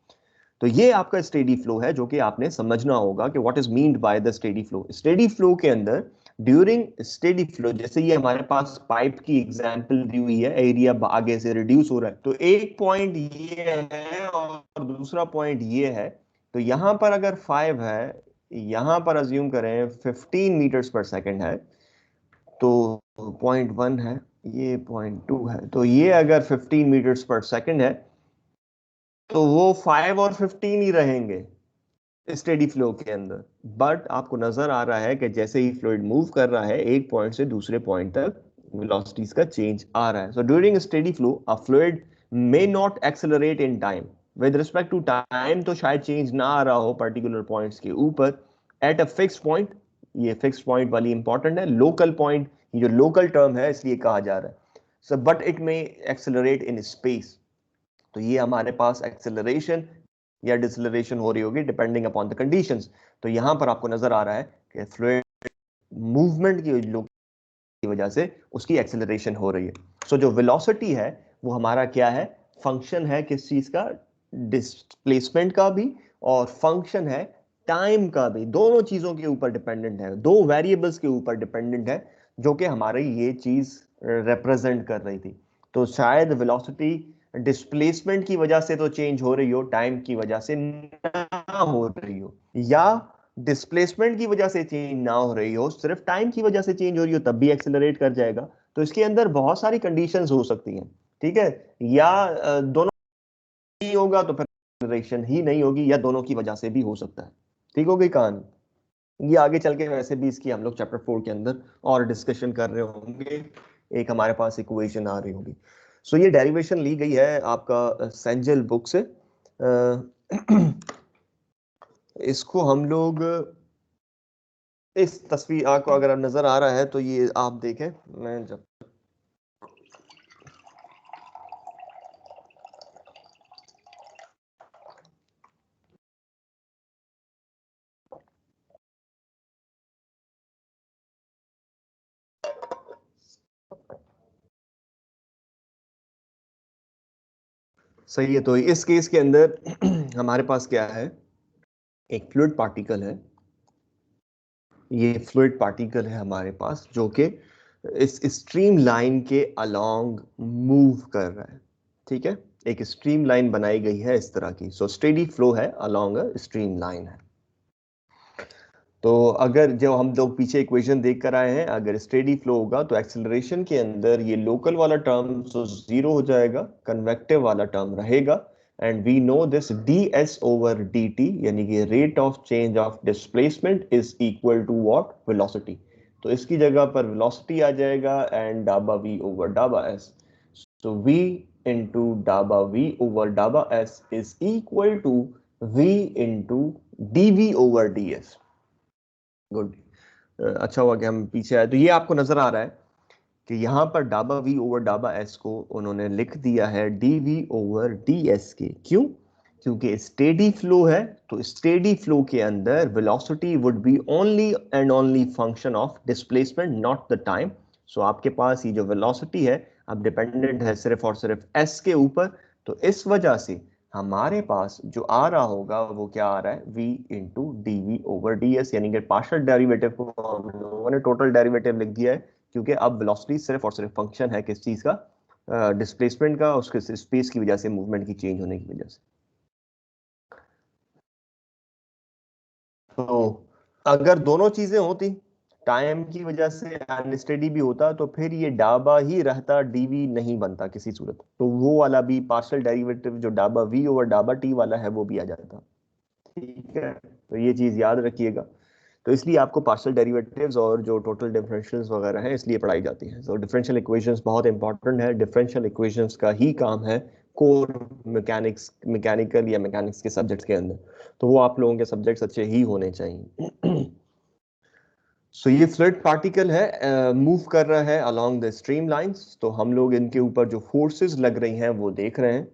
तो ये आपका स्टेडी फ्लो है, जो कि आपने समझना होगा कि what is meant by the steady flow. Steady flow के अंदर ड्यूरिंग स्टेडी फ्लो, जैसे ये हमारे पास पाइप की एग्जांपल दी हुई है, एरिया आगे से रिड्यूस हो रहा है, तो एक पॉइंट ये है और दूसरा पॉइंट ये है। तो यहां पर अगर 5 है, यहां पर अज्यूम करें 15 मीटर्स पर सेकंड है, तो 0.1 है, ये 0.2 है, तो ये अगर 15 मीटर्स पर सेकंड है तो वो 5 और 15 ही रहेंगे स्टेडी फ्लो के अंदर। बट आपको नजर आ रहा है कि जैसे ही फ्लूइड मूव कर रहा है एक पॉइंट से दूसरे पॉइंट तक वेलोसिटीज का चेंज आ रहा है। So during steady flow a fluid may not accelerate in time. With respect to time तो शायद चेंज ना आ रहा हो पर्टिकुलर पॉइंट्स के ऊपर, एट अ फिक्स पॉइंट। ये फिक्स पॉइंट वाली इंपॉर्टेंट है, लोकल पॉइंट, ये जो लोकल टर्म है इसलिए कहा जा रहा है। So but it may accelerate in space. तो ये हमारे पास एक्सेलरेशन या डिसलरेशन हो रही होगी डिपेंडिंग अपॉन द कंडीशंस। तो यहां पर आपको नजर आ रहा है कि फ्लूइड मूवमेंट की वजह से उसकी एक्सेलरेशन हो रही है। सो जो वेलोसिटी है वो हमारा क्या है? फंक्शन है किस चीज का? डिस्प्लेसमेंट का भी, और फंक्शन है टाइम का भी। दोनों चीजों के ऊपर डिपेंडेंट है, दो वेरिएबल्स के ऊपर डिपेंडेंट है, जो कि हमारी ये चीज रिप्रेजेंट कर रही थी। तो शायद वेलोसिटी डिस्प्लेसमेंट की वजह से तो चेंज हो रही हो, टाइम की वजह से ना हो रही हो, या डिस्प्लेसमेंट की वजह से चेंज ना हो रही हो, सिर्फ टाइम की वजह से चेंज हो रही हो, तब भी एक्सेलरेट कर जाएगा। तो इसके अंदर बहुत सारी कंडीशंस हो सकती हैं, ठीक है? या दोनों नहीं होगा तो फिर एक्सेलरेशन ही नहीं होगी, या दोनों की वजह से भी हो सकता है। ठीक हो गई कहानी? ये आगे चल के वैसे भी इसकी हम लोग चैप्टर 4 के अंदर और डिस्कशन कर रहे होंगे, एक हमारे पास इक्वेशन आ रही होगी। सो ये डेरिवेशन ली गई है आपका सेंजल बुक से। इसको हम लोग, इस तस्वीर आपको अगर नजर आ रहा है तो ये आप देखें, मैं जब सही है। तो इस केस के अंदर हमारे पास क्या है? एक फ्लूइड पार्टिकल है, ये फ्लूइड पार्टिकल है हमारे पास, जो कि इस स्ट्रीम लाइन के अलोंग मूव कर रहा है, ठीक है? एक स्ट्रीम लाइन बनाई गई है इस तरह की। सो स्टेडी फ्लो है, अलोंग अ स्ट्रीम लाइन है। तो अगर जो हम लोग पीछे इक्वेशन देख कर आए हैं, अगर स्टेडी फ्लो होगा तो एक्सेलरेशन के अंदर ये लोकल वाला टर्म तो जीरो हो जाएगा, कन्वेक्टिव वाला टर्म रहेगा, and we know this ds over dt, यानी कि rate of change of displacement is equal to what, velocity. तो इसकी जगह पर वेलोसिटी आ जाएगा एंड डाबा v ओवर डाबा s। सो v into डाबा v ओवर डाबा s is equal to v into dv over ds। Good. अच्छा हुआ कि हम पीछे आए। तो ये आपको नजर आ रहा है कि यहाँ पर डाबा v ओवर डाबा s को उन्होंने लिख दिया है dv ओवर ds के। क्यों? क्योंकि स्टेडी फ्लो है, तो स्टेडी फ्लो के अंदर velocity would be only and only function of displacement, not the time. So आपके पास ये जो वेलोसिटी है अब डिपेंडेंट है सिर्फ और सिर्फ s के ऊपर। तो इस वजह से हमारे पास जो आ रहा होगा वो क्या आ रहा है, v into D V over D S, यानी कि पार्शियल डेरिवेटिव को हम लोगों ने टोटल डेरिवेटिव लिख दिया है, क्योंकि अब वेलोसिटी सिर्फ और सिर्फ फंक्शन है किस चीज का, डिस्प्लेसमेंट का, उसके स्पेस की वजह से, मूवमेंट की चेंज होने की वजह से। तो अगर दोनों चीजें होती, टाइम की वजह से अनस्टेडी भी होता, तो फिर ये डाबा ही रहता, डीवी नहीं बनता किसी सूरत। तो वो वाला भी पार्शियल डेरिवेटिव जो डाबा वी ओवर डाबा टी वाला है वो भी आ जाता। ठीक है, तो ये चीज याद रखिएगा। तो इसलिए आपको पार्शियल डेरिवेटिव्स और जो टोटल डिफरेंशियल्स वगैरह हैं इसलिए पढ़ाई जाती है। तो डिफरेंशियल इक्वेशंस बहुत इंपॉर्टेंट है। डिफरेंशियल इक्वेशंस का ही काम है कोर मैकेनिक्स, मैकेनिकल या मैकेनिक्स के सब्जेक्ट्स के अंदर। तो वो आप लोगों के सब्जेक्ट्स अच्छे ही होने चाहिए। सो ये फ्लूइड पार्टिकल है, मूव कर रहा है अलोंग द स्ट्रीम लाइंस। तो हम लोग इनके ऊपर जो फोर्सेस लग रही हैं वो देख रहे हैं।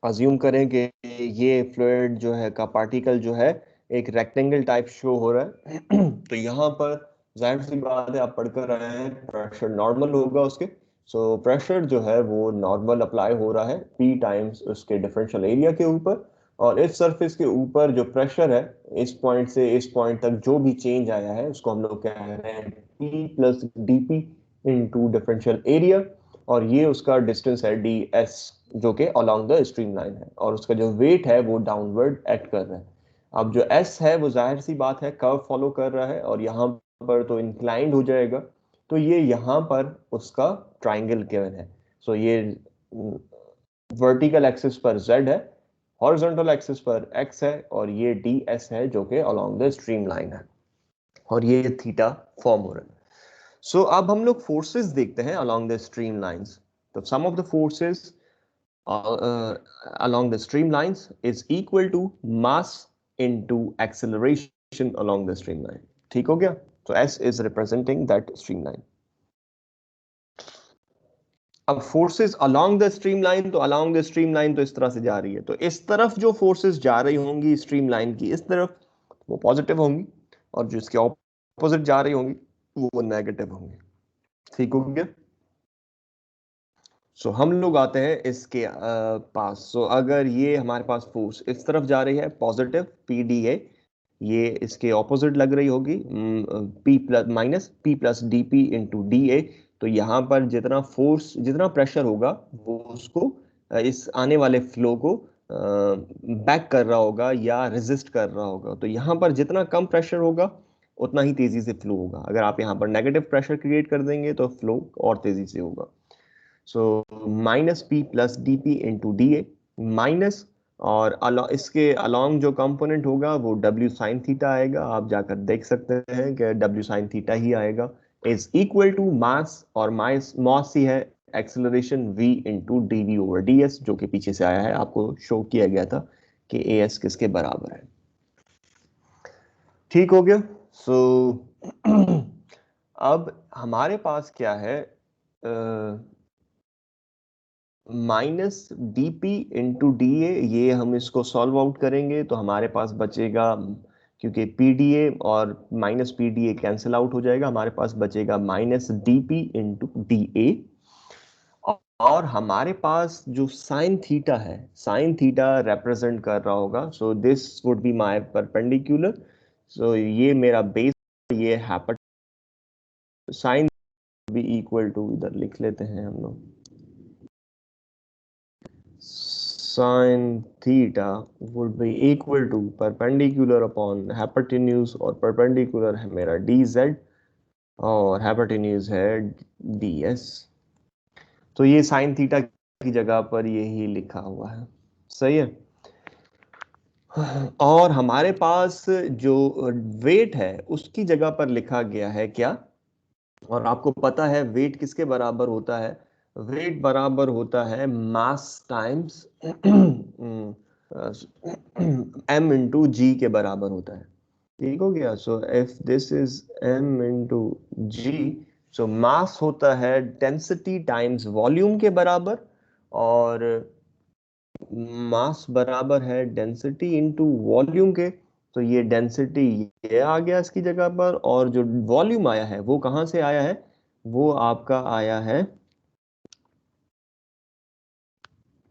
अज्यूम करें कि ये फ्लूइड जो है का पार्टिकल जो है एक रेक्टेंगल टाइप शो हो रहा है। तो यहाँ पर जाहिर सी बात है, आप पढ़कर आए हैं, प्रेशर नॉर्मल होगा उसके। सो प्रेशर जो है वो नॉर्मल अप्लाई हो रहा है P टाइम्स उसके डिफरेंशियल एरिया के ऊपर। और इस सरफेस के ऊपर जो प्रेशर है, इस पॉइंट से इस पॉइंट तक जो भी चेंज आया है उसको हम लोग कह रहे हैं P plus D P into differential area. और ये उसका डिस्टेंस है डी एस, जो कि अलोंग द स्ट्रीम लाइन है, और उसका जो वेट है वो डाउनवर्ड एक्ट कर रहा है। अब जो एस है वो जाहिर सी बात है कर्व फॉलो कर रहा है, और यहाँ पर तो इंक्लाइंड हो जाएगा। तो ये यहाँ पर उसका ट्राइंगल गिवन है। सो ये वर्टिकल एक्सिस पर z है, हॉरिजॉन्टल एक्सिस पर x है, और ये ds है जो कि अलोंग द स्ट्रीम लाइन है, और ये थीटा फॉर्म हो रहा है। सो अब हम लोग फोर्सेस देखते हैं अलोंग द स्ट्रीम लाइंस। तो sum of the forces along the streamlines is equal to mass into acceleration along the streamline। ठीक हो गया? तो S is representing that streamline। अब फोर्सेस along the streamline, तो along the streamline तो इस तरह से जा रही है, तो इस तरफ जो फोर्सेस जा रही होंगी स्ट्रीमलाइन की इस तरफ, वो पॉजिटिव होंगी, और जो इसके ऑपोजिट जा रही होंगी वो नेगेटिव होंगी। ठीक हो गया? सो हम लोग आते हैं इसके पास। सो अगर ये हमारे पास फोर्स इस तरफ जा रही है पॉजिटिव PDA, ये इसके ऑपोजिट लग रही होगी P plus minus P plus D P into DA। तो यहाँ पर जितना फोर्स, जितना प्रेशर होगा वो उसको इस आने वाले फ्लो को बैक कर रहा होगा या रेजिस्ट कर रहा होगा। तो यहाँ पर जितना कम प्रेशर होगा उतना ही तेजी से फ्लो होगा। अगर आप यहाँ पर नेगेटिव प्रेशर क्रिएट कर देंगे तो फ्लो और तेजी से होगा। So minus P plus D P into D ए माइनस, और इसके अलोंग जो कंपोनेंट होगा वो डब्ल्यू साइन थीटा आएगा। आप जाकर देख सकते हैं कि डब्ल्यू साइन थीटा ही आएगा, इज इक्वल टू मास, और मास मॉस ही है acceleration v into D V over D S, जो कि पीछे से आया है, आपको शो किया गया था कि ए एस किसके बराबर है। ठीक हो गया? सो अब हमारे पास क्या है, minus D P into D ए, ये हम इसको सॉल्व आउट करेंगे तो हमारे पास बचेगा, क्योंकि पी डी ए और minus P D A cancel out हो जाएगा, हमारे पास बचेगा minus D P into D A. और हमारे पास जो साइन थीटा है, साइन थीटा रिप्रेजेंट कर रहा होगा, so this would be my perpendicular. So ये मेरा बेस, ये हैपर साइन बी इक्वल टू, इधर लिख लेते हैं हम लोग, sin theta would be equal to perpendicular upon hypotenuse, और perpendicular है मेरा dz और hypotenuse है ds। तो ये sin theta की जगह पर यही लिखा हुआ है, सही है। और हमारे पास जो वेट है उसकी जगह पर लिखा गया है क्या, और आपको पता है वेट किसके बराबर होता है, वेट बराबर होता है mass times m into G के बराबर होता है। ठीक हो गया। So if this is m into G, so mass होता है डेंसिटी टाइम्स वॉल्यूम के बराबर, और मास बराबर है डेंसिटी इंटू वॉल्यूम के। तो ये डेंसिटी ये आ गया इसकी जगह पर, और जो वॉल्यूम आया है वो कहाँ से आया है, वो आपका आया है,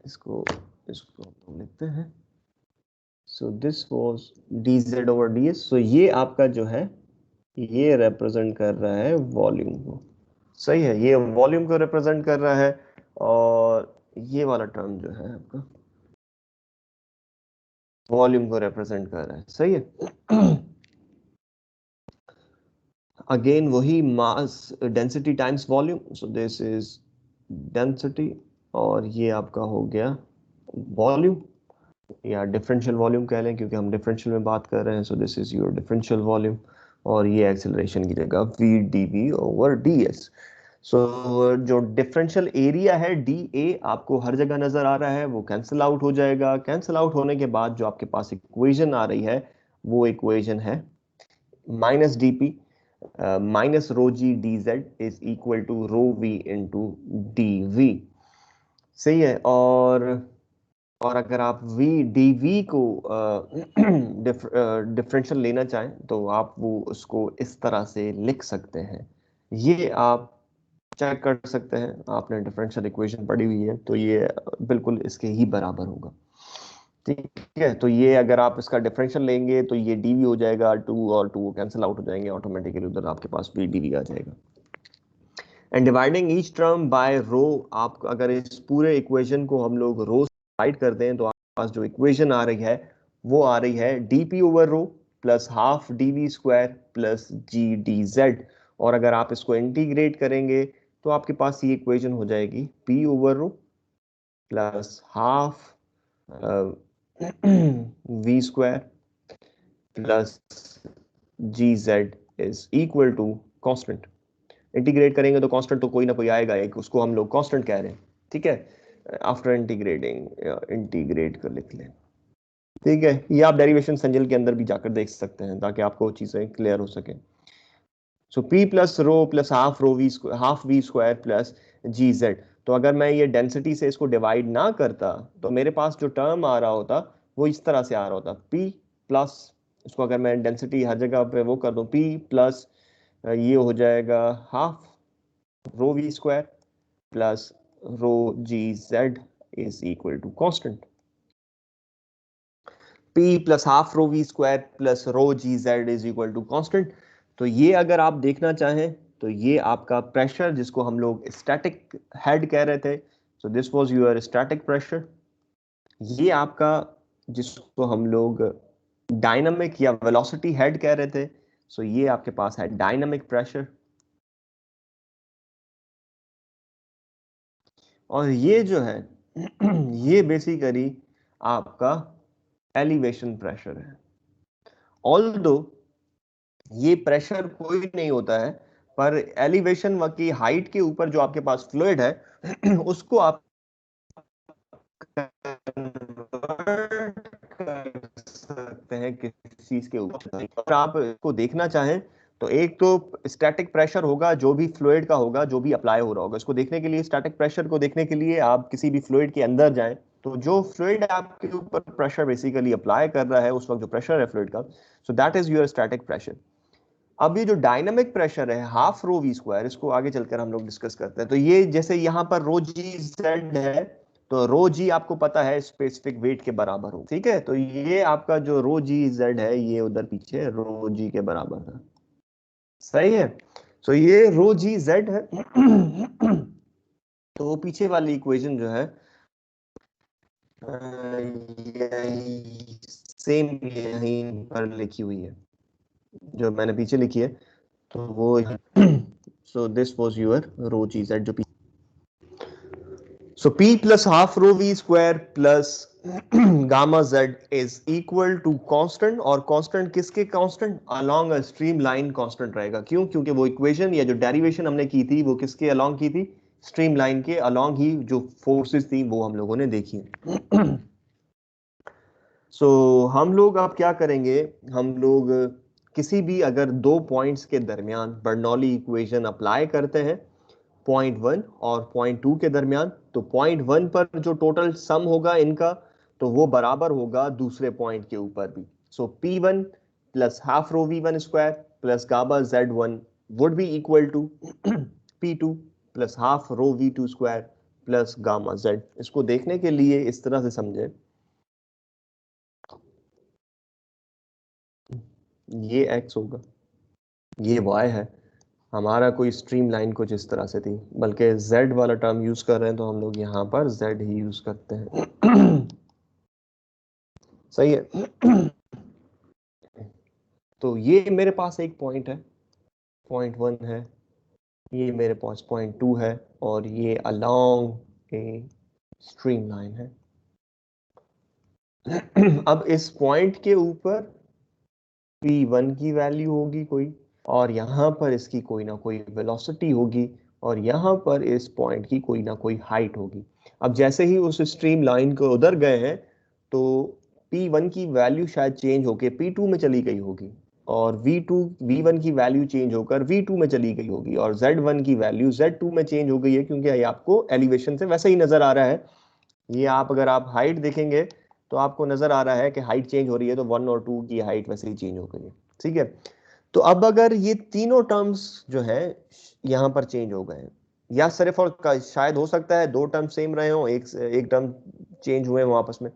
इसको इसको हम लिखते हैं। So this was D Z over D S. So ये आपका जो है ये रिप्रेजेंट कर रहा है वॉल्यूम को। सही है, ये वॉल्यूम को रिप्रेजेंट कर रहा है, और ये वाला टर्म जो है आपका वॉल्यूम को रिप्रेजेंट कर रहा है। सही है। अगेन वही mass density times volume, so this is density, और ये आपका हो गया वॉल्यूम, या डिफरेंशियल वॉल्यूम कह लें क्योंकि हम डिफरेंशियल में बात कर रहे हैं। So this is your differential volume, और ये एक्सेलरेशन की जगह V D V over D S. So जो डिफरेंशियल एरिया है डी ए आपको हर जगह नजर आ रहा है, वो कैंसिल आउट हो जाएगा। कैंसिल आउट होने के बाद जो आपके पास इक्वेशन आ रही है वो इक्वेशन है minus D P minus rho G D Z is equal to rho V into D V. सही है। और अगर आप वी डी वी को डिफरेंशियल लेना चाहें तो आप वो उसको इस तरह से लिख सकते हैं। ये आप चेक कर सकते हैं, आपने डिफरेंशियल इक्वेशन पढ़ी हुई है तो ये बिल्कुल इसके ही बराबर होगा। ठीक है, तो ये अगर आप इसका डिफरेंशियल लेंगे तो ये डीवी हो जाएगा, टू और टू कैंसिल आउट हो जाएंगे ऑटोमेटिकली, उधर आपके पास भी डीवी आ जाएगा। And dividing each term by rho, आप अगर इस पूरे इक्वेशन को हम लोग रो डिवाइड करते हैं तो आपके पास जो इक्वेशन आ रही है वो आ रही है DP over rho plus half D V square plus G D Z. और अगर आप इसको इंटीग्रेट करेंगे तो आपके पास ये इक्वेशन हो जाएगी P over rho plus half V square plus G Z is equal to constant. Integrate करेंगे तो कांस्टेंट तो कोई ना कोई आएगा एक, उसको हम लोग कांस्टेंट कह रहे हैं। ठीक है, आफ्टर इंटीग्रेटिंग इंटीग्रेट कर लिख लें। ठीक है, ये आप डेरिवेशन संजल के अंदर भी जाकर देख सकते हैं ताकि आपको चीजें क्लियर हो सके। So P plus rho plus half V square plus G Z. तो अगर मैं ये डेंसिटी से इसको डिवाइड ना करता तो मेरे पास जो टर्म आ रहा होता वो इस तरह से आ रहा होता, पी प्लस, इसको अगर मैं डेंसिटी हर जगह पे वो कर दूं, पी प्लस ये हो जाएगा half rho V square plus rho G Z is equal to constant. P plus half rho V square plus rho G Z is equal to constant. तो ये अगर आप देखना चाहें तो ये आपका प्रेशर जिसको हम लोग स्टैटिक हेड कह रहे थे, सो this was your static pressure. ये आपका जिसको हम लोग डायनामिक या वेलोसिटी हेड कह रहे थे, सो ये आपके पास है डायनामिक प्रेशर। और ये जो है ये बेसिकली आपका एलिवेशन प्रेशर है। ऑल्दो ये प्रेशर कोई नहीं होता है, पर एलिवेशन की हाइट के ऊपर जो आपके पास फ्लूइड है उसको आप convert कर सकते हैं किस चीज के ऊपर। अगर आप इसको देखना चाहें तो एक तो स्टैटिक प्रेशर होगा जो भी फ्लूइड का होगा, जो भी अप्लाई हो रहा होगा। इसको देखने के लिए, स्टैटिक प्रेशर को देखने के लिए आप किसी भी फ्लूइड के अंदर जाएं, तो जो फ्लूइड आपके ऊपर प्रेशर बेसिकली अप्लाई कर रहा है उस वक्त जो प्रेशर है फ्लूइड का, so that is your static pressure. अब ये जो डायनामिक प्रेशर है हाफ रो वी स्क्वायर, इसको आगे चलकर हम लोग डिस्कस करते हैं। तो ये जैसे यहाँ पर रो जी जेड है, तो रो जी आपको पता है स्पेसिफिक वेट के बराबर हो। ठीक है, तो ये आपका जो रो जी जेड है ये उधर पीछे रो जी के बराबर है। सही है, तो ये रो जी जेड है। तो पीछे वाली इक्वेशन जो है सेम यहीं पर लिखी हुई है जो मैंने पीछे लिखी है, तो वो so this was your rho G Z जो P. So P plus half rho V square plus gamma Z is equal to constant, और कांस्टेंट किसके constant? Along a streamline constant रहेगा। क्यों? क्योंकि वो इक्वेशन या जो डेरिवेशन हमने की थी वो किसके अलोंग की थी? स्ट्रीम लाइन के अलोंग ही जो फोर्सेस थी वो हम लोगों ने देखी। सो हम लोग अब क्या करेंगे, हम लोग किसी भी अगर दो पॉइंट्स के दरमियान बर्नौली इक्वेशन अप्लाई करते हैं, पॉइंट वन और पॉइंट टू के दरमियान, तो पॉइंट वन पर जो टोटल सम होगा इनका, तो वो बराबर होगा दूसरे पॉइंट के ऊपर भी। So P one plus half rho V one square plus gamma Z one would be equal to P two plus half rho V two square plus gamma Z. इसको देखने के लिए इस तरह से समझे, ये एक्स होगा, ये वाई है, हमारा कोई स्ट्रीम लाइन कुछ इस तरह से थी, बल्कि z वाला टर्म यूज कर रहे हैं तो हम लोग यहाँ पर z ही यूज करते हैं। सही है। तो ये मेरे पास एक पॉइंट है, पॉइंट वन है, ये मेरे पास पॉइंट टू है, और ये अलोंग ए स्ट्रीम लाइन है। अब इस पॉइंट के ऊपर p1 की वैल्यू होगी कोई, और यहाँ पर इसकी कोई ना कोई वेलोसिटी होगी, और यहाँ पर इस पॉइंट की कोई ना कोई हाइट होगी। अब जैसे ही उस स्ट्रीम लाइन को उधर गए हैं, तो p1 की वैल्यू शायद चेंज होकर p2 में चली गई होगी, और v1 की वैल्यू चेंज होकर v2 में चली गई होगी, और z1 की वैल्यू z2 में चेंज हो गई है, क्योंकि ये आपको एलिवेशन से वैसे ही नजर आ रहा है। ये आप अगर आप हाइट देखेंगे तो आपको नजर आ रहा है कि हाइट चेंज हो रही है, तो वन और टू की हाइट वैसे ही चेंज हो गई है। ठीक है, तो अब अगर ये तीनों टर्म्स जो है यहाँ पर चेंज हो गए, या सिर्फ और शायद हो सकता है दो टर्म सेम रहे हो, एक एक टर्म चेंज हुए हो आपस में,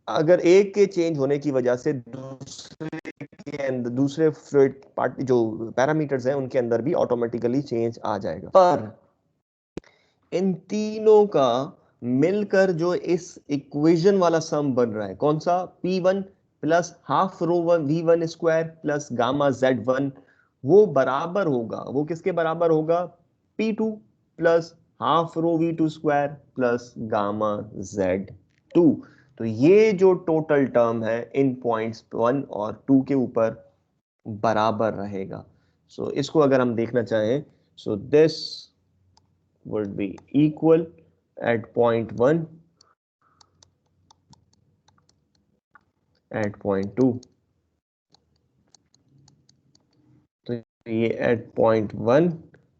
अगर एक के चेंज होने की वजह से दूसरे के अंदर, दूसरे फ्लूइड पार्ट जो पैरामीटर्स हैं उनके अंदर भी ऑटोमेटिकली चेंज आ जाएगा। पर इन तीनों का मिलकर जो इस इक्वेशन वाला सम बन रहा है, कौन सा? P1 plus half rho V one square plus gamma Z one, वो बराबर होगा, वो किसके बराबर होगा? P2 plus half rho V two square plus gamma Z two. तो ये जो टोटल टर्म है इन पॉइंट्स वन और टू के ऊपर बराबर रहेगा। सो इसको अगर हम देखना चाहें, so this would be equal at point 1 at point 2, तो ये at point 1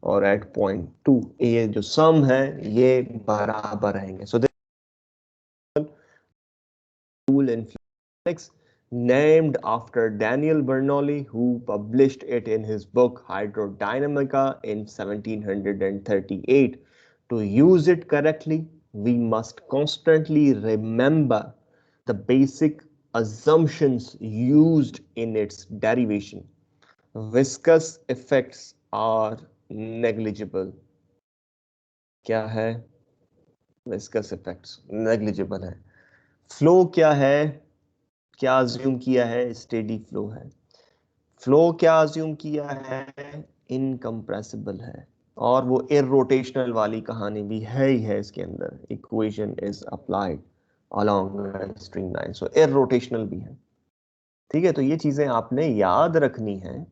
और at point 2 ये जो सम है ये बराबर रहेंगे। सो rule in physics named after Daniel Bernoulli, who published it in his book Hydrodynamica in 1738. To use it correctly, we must constantly remember the basic assumptions used in its derivation. Viscous effects are negligible. क्या है? Viscous effects negligible है। Flow क्या है? क्या assume किया है? Steady flow है। Flow क्या अज्यूम किया है? इनकम्प्रेसिबल है। और वो इरोटेशनल वाली कहानी भी है ही है इसके अंदर, equation is applied along stream line, so irrotational भी है। ठीक है, तो ये चीजें आपने याद रखनी है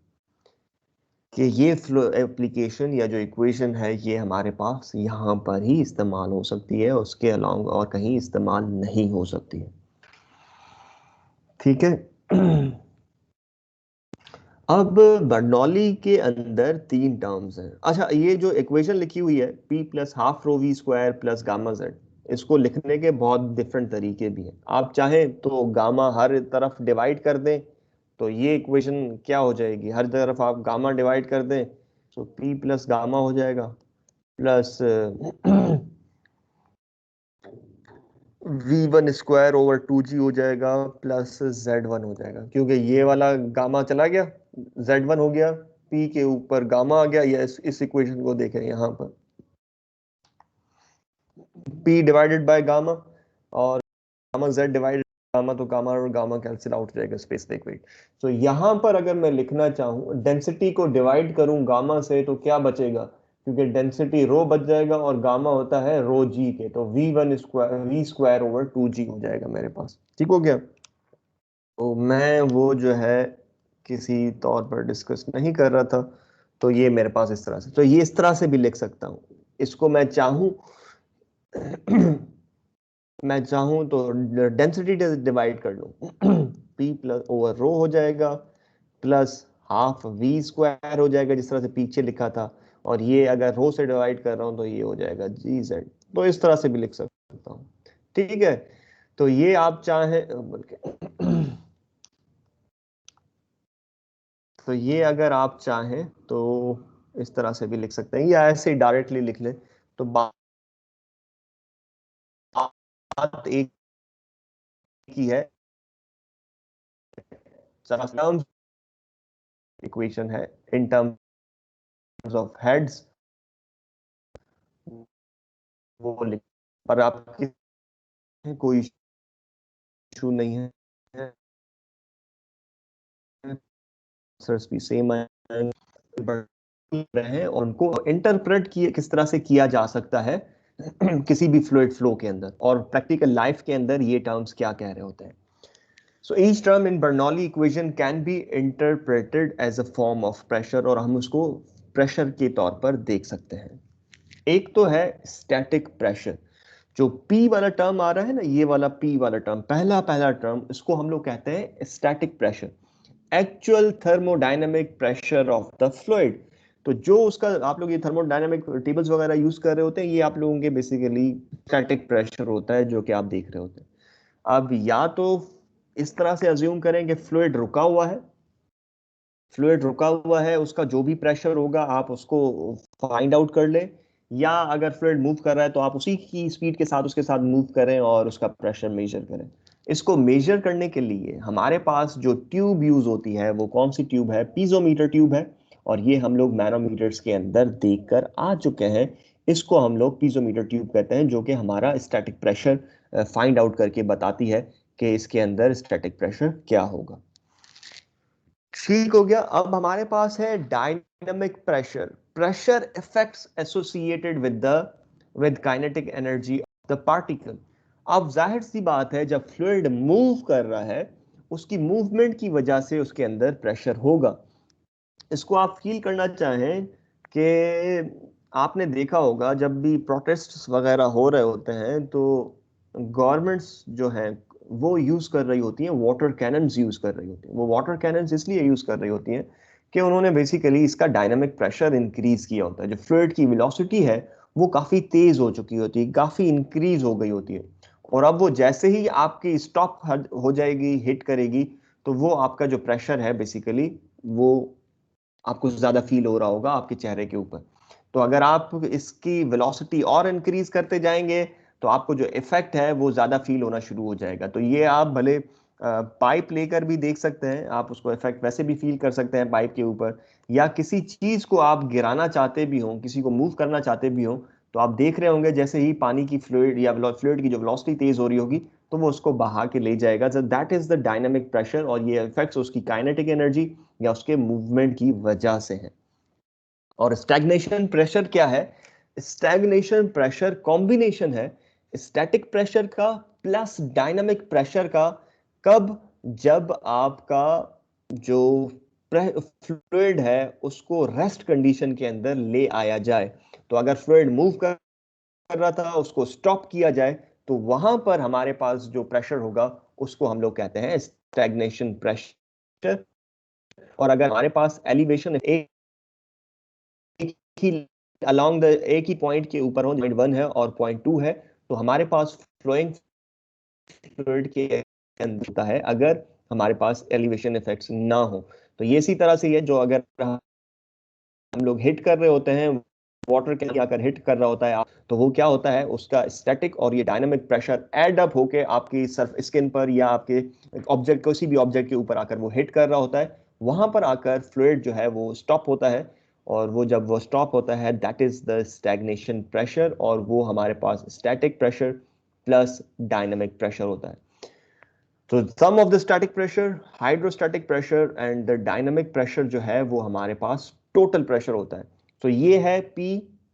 कि ये फ्लो एप्लीकेशन या जो इक्वेशन है ये हमारे पास यहाँ पर ही इस्तेमाल हो सकती है, उसके अलावा और कहीं इस्तेमाल नहीं हो सकती है। ठीक है। अब बर्नौली के अंदर तीन टर्म्स हैं। अच्छा, ये जो इक्वेशन लिखी हुई है p plus half rho V square plus gamma Z, इसको लिखने के बहुत डिफरेंट तरीके भी हैं। आप चाहें तो गामा हर तरफ डिवाइड कर दें, तो ये इक्वेशन क्या हो जाएगी? हर तरफ आप गामा डिवाइड कर दें तो p प्लस गामा हो जाएगा, plus v1 square over 2g हो जाएगा, प्लस z1 हो जाएगा, क्योंकि ये वाला गामा चला गया, z1 हो गया, p के ऊपर गामा आ गया। या इस इक्वेशन को देखें यहाँ पर, p डिवाइडेड बाय गामा, और गामा z डिवाइडेड गामा, तो गामा और गामा कैंसिल आउट हो जाएगा स्पेसिफिक वेट। तो यहाँ पर अगर मैं लिखना चाहूँ, डेंसिटी को डिवाइड करूँ गामा से, तो क्या बचेगा? क्योंकि डेंसिटी रो बच जाएगा और गामा होता है रो जी के, तो V स्क्वायर ओवर 2G हो जाएगा मेरे पास। ठीक हो गया। तो मैं वो जो है किसी तौर पर डिस्कस नहीं कर रहा था, तो ये मेरे पास इस तरह से, तो ये इस तरह से भी लिख सकता हूँ। इसको मैं चाहूँ मैं चाहूँ तो डेंसिटी डिवाइड कर लूँ P प्लस ओवर रो हो जाएगा, प्लस हाफ V स्क्वायर हो जाएगा जिस तरह से पीछे लिखा था, और ये अगर रो से डिवाइड कर रहा हूँ तो ये हो जाएगा GZ। तो इस तरह से भी लिख सकता हूँ। ठीक है, तो ये आप चाहें बल्कि तो ये अगर आप चाहें तो इस तरह से भी लिख सकते हैं, या ऐसे ही डायरेक्टली लिख लें। तो बात एक ही है, टर्म्स इक्वेशन है, इन टर्म्स ऑफ हेड्स वो लिख, पर आपकी कोई इशू नहीं है, आंसर्स भी सेम रहे, और उनको इंटरप्रेट किए किस तरह से किया जा सकता है किसी भी फ्लूइड फ्लो के अंदर, और प्रैक्टिकल लाइफ के अंदर ये टर्म्स क्या कह रहे होते हैं। So each term in Bernoulli equation can be interpreted as a form of pressure, और हम उसको प्रेशर के तौर पर देख सकते हैं। एक तो है स्टैटिक प्रेशर, जो P वाला टर्म आ रहा है ना, ये वाला P वाला टर्म, पहला पहला टर्म, इसको हम लोग कहते हैं static pressure, actual thermodynamic pressure of the fluid. तो जो उसका आप लोग ये थर्मोडायनेमिक टेबल्स वगैरह यूज कर रहे होते हैं, ये आप लोगों के बेसिकली स्टैटिक प्रेशर होता है जो कि आप देख रहे होते हैं। अब या तो इस तरह से अज्यूम करें कि फ्लूइड रुका हुआ है, उसका जो भी प्रेशर होगा आप उसको फाइंड आउट कर लें, या अगर फ्लूइड मूव कर रहा है तो आप उसी की स्पीड के साथ उसके साथ मूव करें और उसका प्रेशर मेजर करें। इसको मेजर करने के लिए हमारे पास जो ट्यूब यूज होती है वो कौन सी ट्यूब है? पीजोमीटर ट्यूब है, और ये हम लोग मैनोमीटर्स के अंदर देखकर आ चुके हैं। इसको हम लोग पीजोमीटर ट्यूब कहते हैं, जो कि हमारा स्टैटिक प्रेशर फाइंड आउट करके बताती है कि इसके अंदर स्टैटिक प्रेशर क्या होगा। ठीक हो गया। अब हमारे पास है dynamic pressure, pressure effects associated with kinetic energy of the particle. अब जाहिर सी बात है, जब फ्लूइड मूव कर रहा है, उसकी मूवमेंट की वजह से उसके अंदर प्रेशर होगा। इसको आप फील करना चाहें कि आपने देखा होगा जब भी प्रोटेस्ट वगैरह हो रहे होते हैं, तो गवर्नमेंट्स जो हैं वो यूज कर रही होती हैं, वाटर कैनन्स यूज कर रही होती हैं। वो वाटर कैनन्स इसलिए यूज कर रही होती हैं कि उन्होंने बेसिकली इसका डायनामिक प्रेशर इंक्रीज किया होता है। जो फ्लूइड की वेलोसिटी है वो काफी तेज हो चुकी होती है, काफी इंक्रीज हो गई होती है, और अब वो जैसे ही आपकी स्टॉप हो जाएगी, हिट करेगी, तो वो आपका जो प्रेशर है बेसिकली वो आपको ज्यादा फील हो रहा होगा आपके चेहरे के ऊपर। तो अगर आप इसकी वेलोसिटी और इंक्रीज करते जाएंगे तो आपको जो इफेक्ट है वो ज्यादा फील होना शुरू हो जाएगा। तो ये आप भले पाइप लेकर भी देख सकते हैं, आप उसको इफेक्ट वैसे भी फील कर सकते हैं पाइप के ऊपर, या किसी चीज को आप गिराना चाहते भी हो, किसी को मूव करना चाहते भी हो, तो आप देख रहे होंगे जैसे ही पानी की फ्लूइड या फ्लूइड की जो वेलोसिटी तेज हो रही होगी, तो वो उसको बहा के ले जाएगा। So that is the dynamic pressure, और ये इफेक्ट्स उसकी काइनेटिक एनर्जी या उसके मूवमेंट की वजह से है। और स्टैग्नेशन प्रेशर क्या है? स्टैग्नेशन प्रेशर कॉम्बिनेशन है स्टैटिक प्रेशर का प्लस डायनामिक प्रेशर का। कब? जब आपका जो फ्लूइड है उसको रेस्ट कंडीशन के अंदर ले आया जाए। तो अगर फ्लूइड मूव कर रहा था, उसको स्टॉप किया जाए, तो वहां पर हमारे पास जो प्रेशर होगा उसको हम लोग कहते हैं स्टैग्नेशन प्रेशर। और अगर हमारे पास एलिवेशन एक ही अलोंग द एक ही पॉइंट के ऊपर हो, पॉइंट 1 है और पॉइंट 2 है, तो हमारे पास फ्लोइंग फ्लूइड के अंदर होता है अगर हमारे पास एलिवेशन इफेक्ट्स ना हो। तो ये इसी तरह से है, जो अगर हम लोग हिट कर रहे होते हैं, वाटर कैन आकर हिट कर रहा होता है, तो वो क्या होता है, उसका स्टैटिक और ये डायनामिक प्रेशर एड अप होके आपकी सर्फ स्किन पर या आपके ऑब्जेक्ट, किसी भी ऑब्जेक्ट के ऊपर आकर वो हिट कर रहा होता है। वहां पर आकर फ्लूइड जो है वो स्टॉप होता है, और वो जब वो स्टॉप होता है that is the stagnation pressure, और वो हमारे पास static pressure plus dynamic pressure होता है। तो sum of the static pressure, hydrostatic pressure and the dynamic pressure जो है वो हमारे पास टोटल प्रेशर होता है। तो ये है P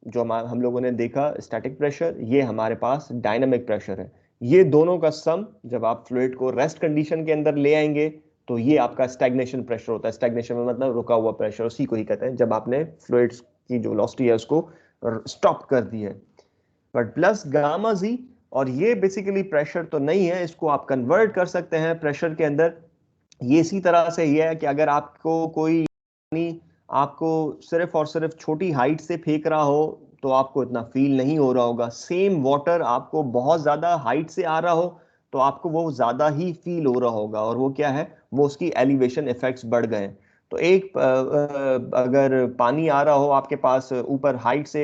जो हम लोगों ने देखा स्टैटिक प्रेशर, ये हमारे पास डायनामिक प्रेशर है। ये दोनों का सम जब आप फ्लूइड को रेस्ट कंडीशन के अंदर ले आएंगे तो ये आपका स्टैग्नेशन प्रेशर होता है। स्टैग्नेशन में मतलब रुका हुआ प्रेशर, उसी को ही कहते हैं जब आपने फ्लूइड्स की जो वेलोसिटी है उसको स्टॉप कर दी है। बट प्लस गामा जी, और ये बेसिकली प्रेशर तो नहीं है, इसको आप कन्वर्ट कर सकते हैं प्रेशर के अंदर। ये इसी तरह से ये है कि अगर आपको कोई आपको सिर्फ और सिर्फ छोटी हाइट से फेंक रहा हो तो आपको इतना फील नहीं हो रहा होगा। सेम वाटर आपको बहुत ज्यादा हाइट से आ रहा हो तो आपको वो ज्यादा ही फील हो रहा होगा, और वो क्या है, वो उसकी एलिवेशन इफेक्ट्स बढ़ गए हैं। तो एक अगर पानी आ रहा हो आपके पास ऊपर हाइट से,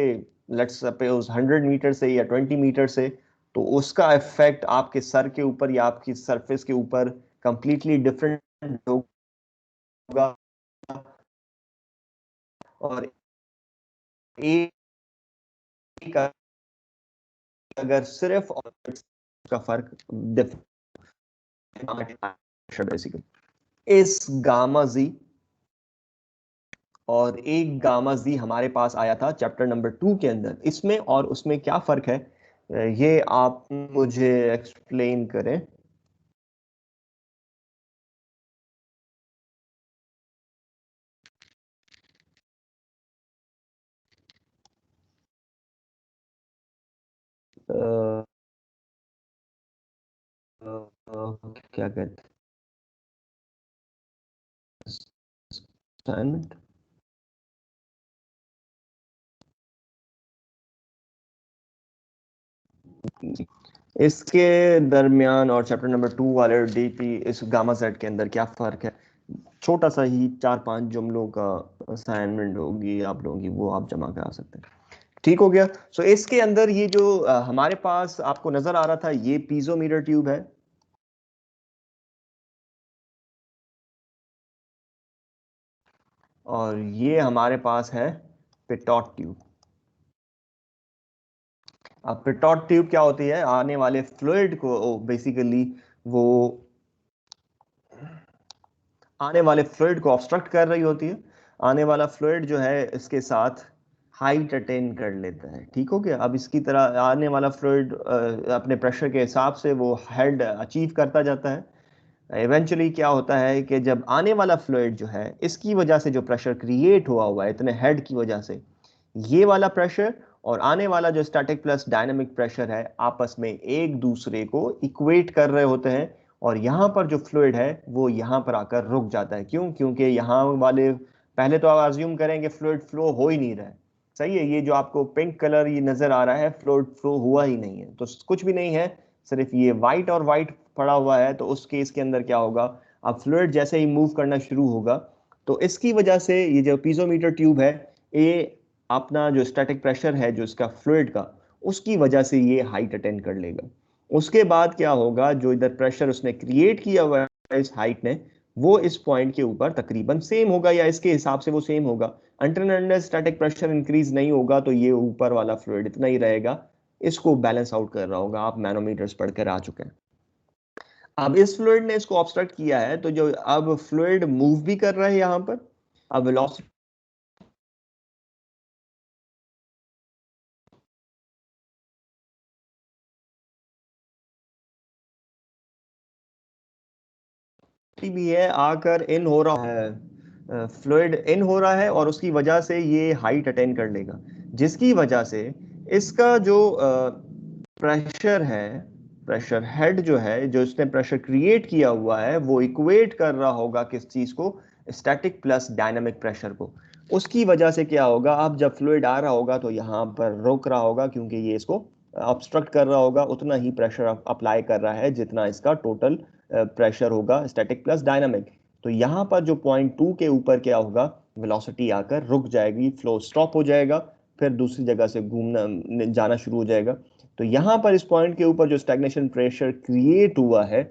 लेट्स सपोज 100 मीटर से या 20 मीटर से, तो उसका इफेक्ट आपके सर के ऊपर या आपकी सरफेस के ऊपर कंप्लीटली डिफरेंट होगा। और एक अगर सिर्फ और का फर्क बेसिकली इस गामा जी, और एक गामा जी हमारे पास आया था चैप्टर नंबर 2 के अंदर। इसमें और उसमें क्या फर्क है, ये आप मुझे एक्सप्लेन करें। अ, क्या कहते हैं, इसके दरमियान और चैप्टर नंबर 2 वाले डीपी इस गामा सेट के अंदर क्या फर्क है, छोटा सा ही 4-5 जुमलों का असाइनमेंट होगी आप लोगों की, वो आप जमा करा सकते हैं। ठीक हो गया। सो इसके अंदर ये जो हमारे पास आपको नजर आ रहा था, ये पीजोमीटर ट्यूब है, और ये हमारे पास है पिटॉट ट्यूब। अब पिटॉट ट्यूब क्या होती है, आने वाले फ्लूइड को बेसिकली वो आने वाले फ्लूइड को ऑब्स्ट्रक्ट कर रही होती है। आने वाला फ्लूइड जो है इसके साथ हाइट अटेन कर लेता है। ठीक हो गया। अब इसकी तरह आने वाला फ्लूइड अपने प्रेशर के हिसाब से वो हेड अचीव करता जाता है। इवेंचुअली क्या होता है कि जब आने वाला फ्लूइड जो है, इसकी वजह से जो प्रेशर क्रिएट हुआ है इतने हेड की वजह से, ये वाला प्रेशर और आने वाला जो स्टैटिक प्लस डायनामिक प्रेशर है आपस में एक दूसरे को इक्वेट कर रहे होते हैं, और यहाँ पर जो फ्लूइड है वो यहाँ पर आकर रुक जाता है। क्यों? क्योंकि यहाँ वाले, पहले तो आप अज्यूम करें कि फ्लूइड फ्लो हो ही नहीं रहा है। सही है, ये जो आपको पिंक कलर ये नजर आ रहा है, फ्लूइड फ्लो हुआ ही नहीं है, तो कुछ भी नहीं है, सिर्फ ये वाइट और वाइट पड़ा हुआ है। तो उस केस के अंदर क्या होगा, अब फ्लूइड जैसे ही मूव करना शुरू होगा तो इसकी वजह से ये जो पीजोमीटर ट्यूब है, ये अपना जो स्टैटिक प्रेशर है जो इसका फ्लूइड का, उसकी वजह से ये हाइट अटेन कर लेगा। उसके बाद क्या होगा, जो इधर प्रेशर उसने क्रिएट किया हुआ है इस हाइट ने, वो इस पॉइंट के ऊपर तकरीबन सेम होगा या इसके हिसाब से वो सेम होगा। Until unless static pressure increase नहीं होगा तो ये ऊपर वाला फ्लूइड इतना ही रहेगा, इसको बैलेंस आउट कर रहा होगा। आप मैनोमीटर्स पढ़कर आ चुके हैं। अब इस फ्लूइड ने इसको ऑब्स्ट्रक्ट किया है, तो जो अब फ्लूइड मूव भी कर रहा है यहाँ पर, अब वेलोसिटी भी है, आकर इन हो रहा है, फ्लूइड इन हो रहा है और उसकी वजह से ये हाइट अटेन कर लेगा, जिसकी वजह से इसका जो प्रेशर है, प्रेशर हेड जो है, जो इसने प्रेशर क्रिएट किया हुआ है, वो इक्वेट कर रहा होगा किस चीज को, स्टैटिक प्लस डायनामिक प्रेशर को। उसकी वजह से क्या होगा, अब जब फ्लूइड आ रहा होगा तो यहाँ पर रोक रहा होगा, क्योंकि ये इसको ऑब्स्ट्रक्ट कर रहा होगा, उतना ही प्रेशर अप्लाई कर रहा है जितना इसका टोटल प्रेशर होगा स्टैटिक प्लस डायनामिक। तो यहाँ पर जो पॉइंट 2 के ऊपर क्या होगा, वेलोसिटी आकर रुक जाएगी, फ्लो स्टॉप हो जाएगा, फिर दूसरी जगह से घूमना जाना शुरू हो जाएगा। तो यहाँ पर इस पॉइंट के ऊपर जो स्टैग्नेशन प्रेशर क्रिएट हुआ है,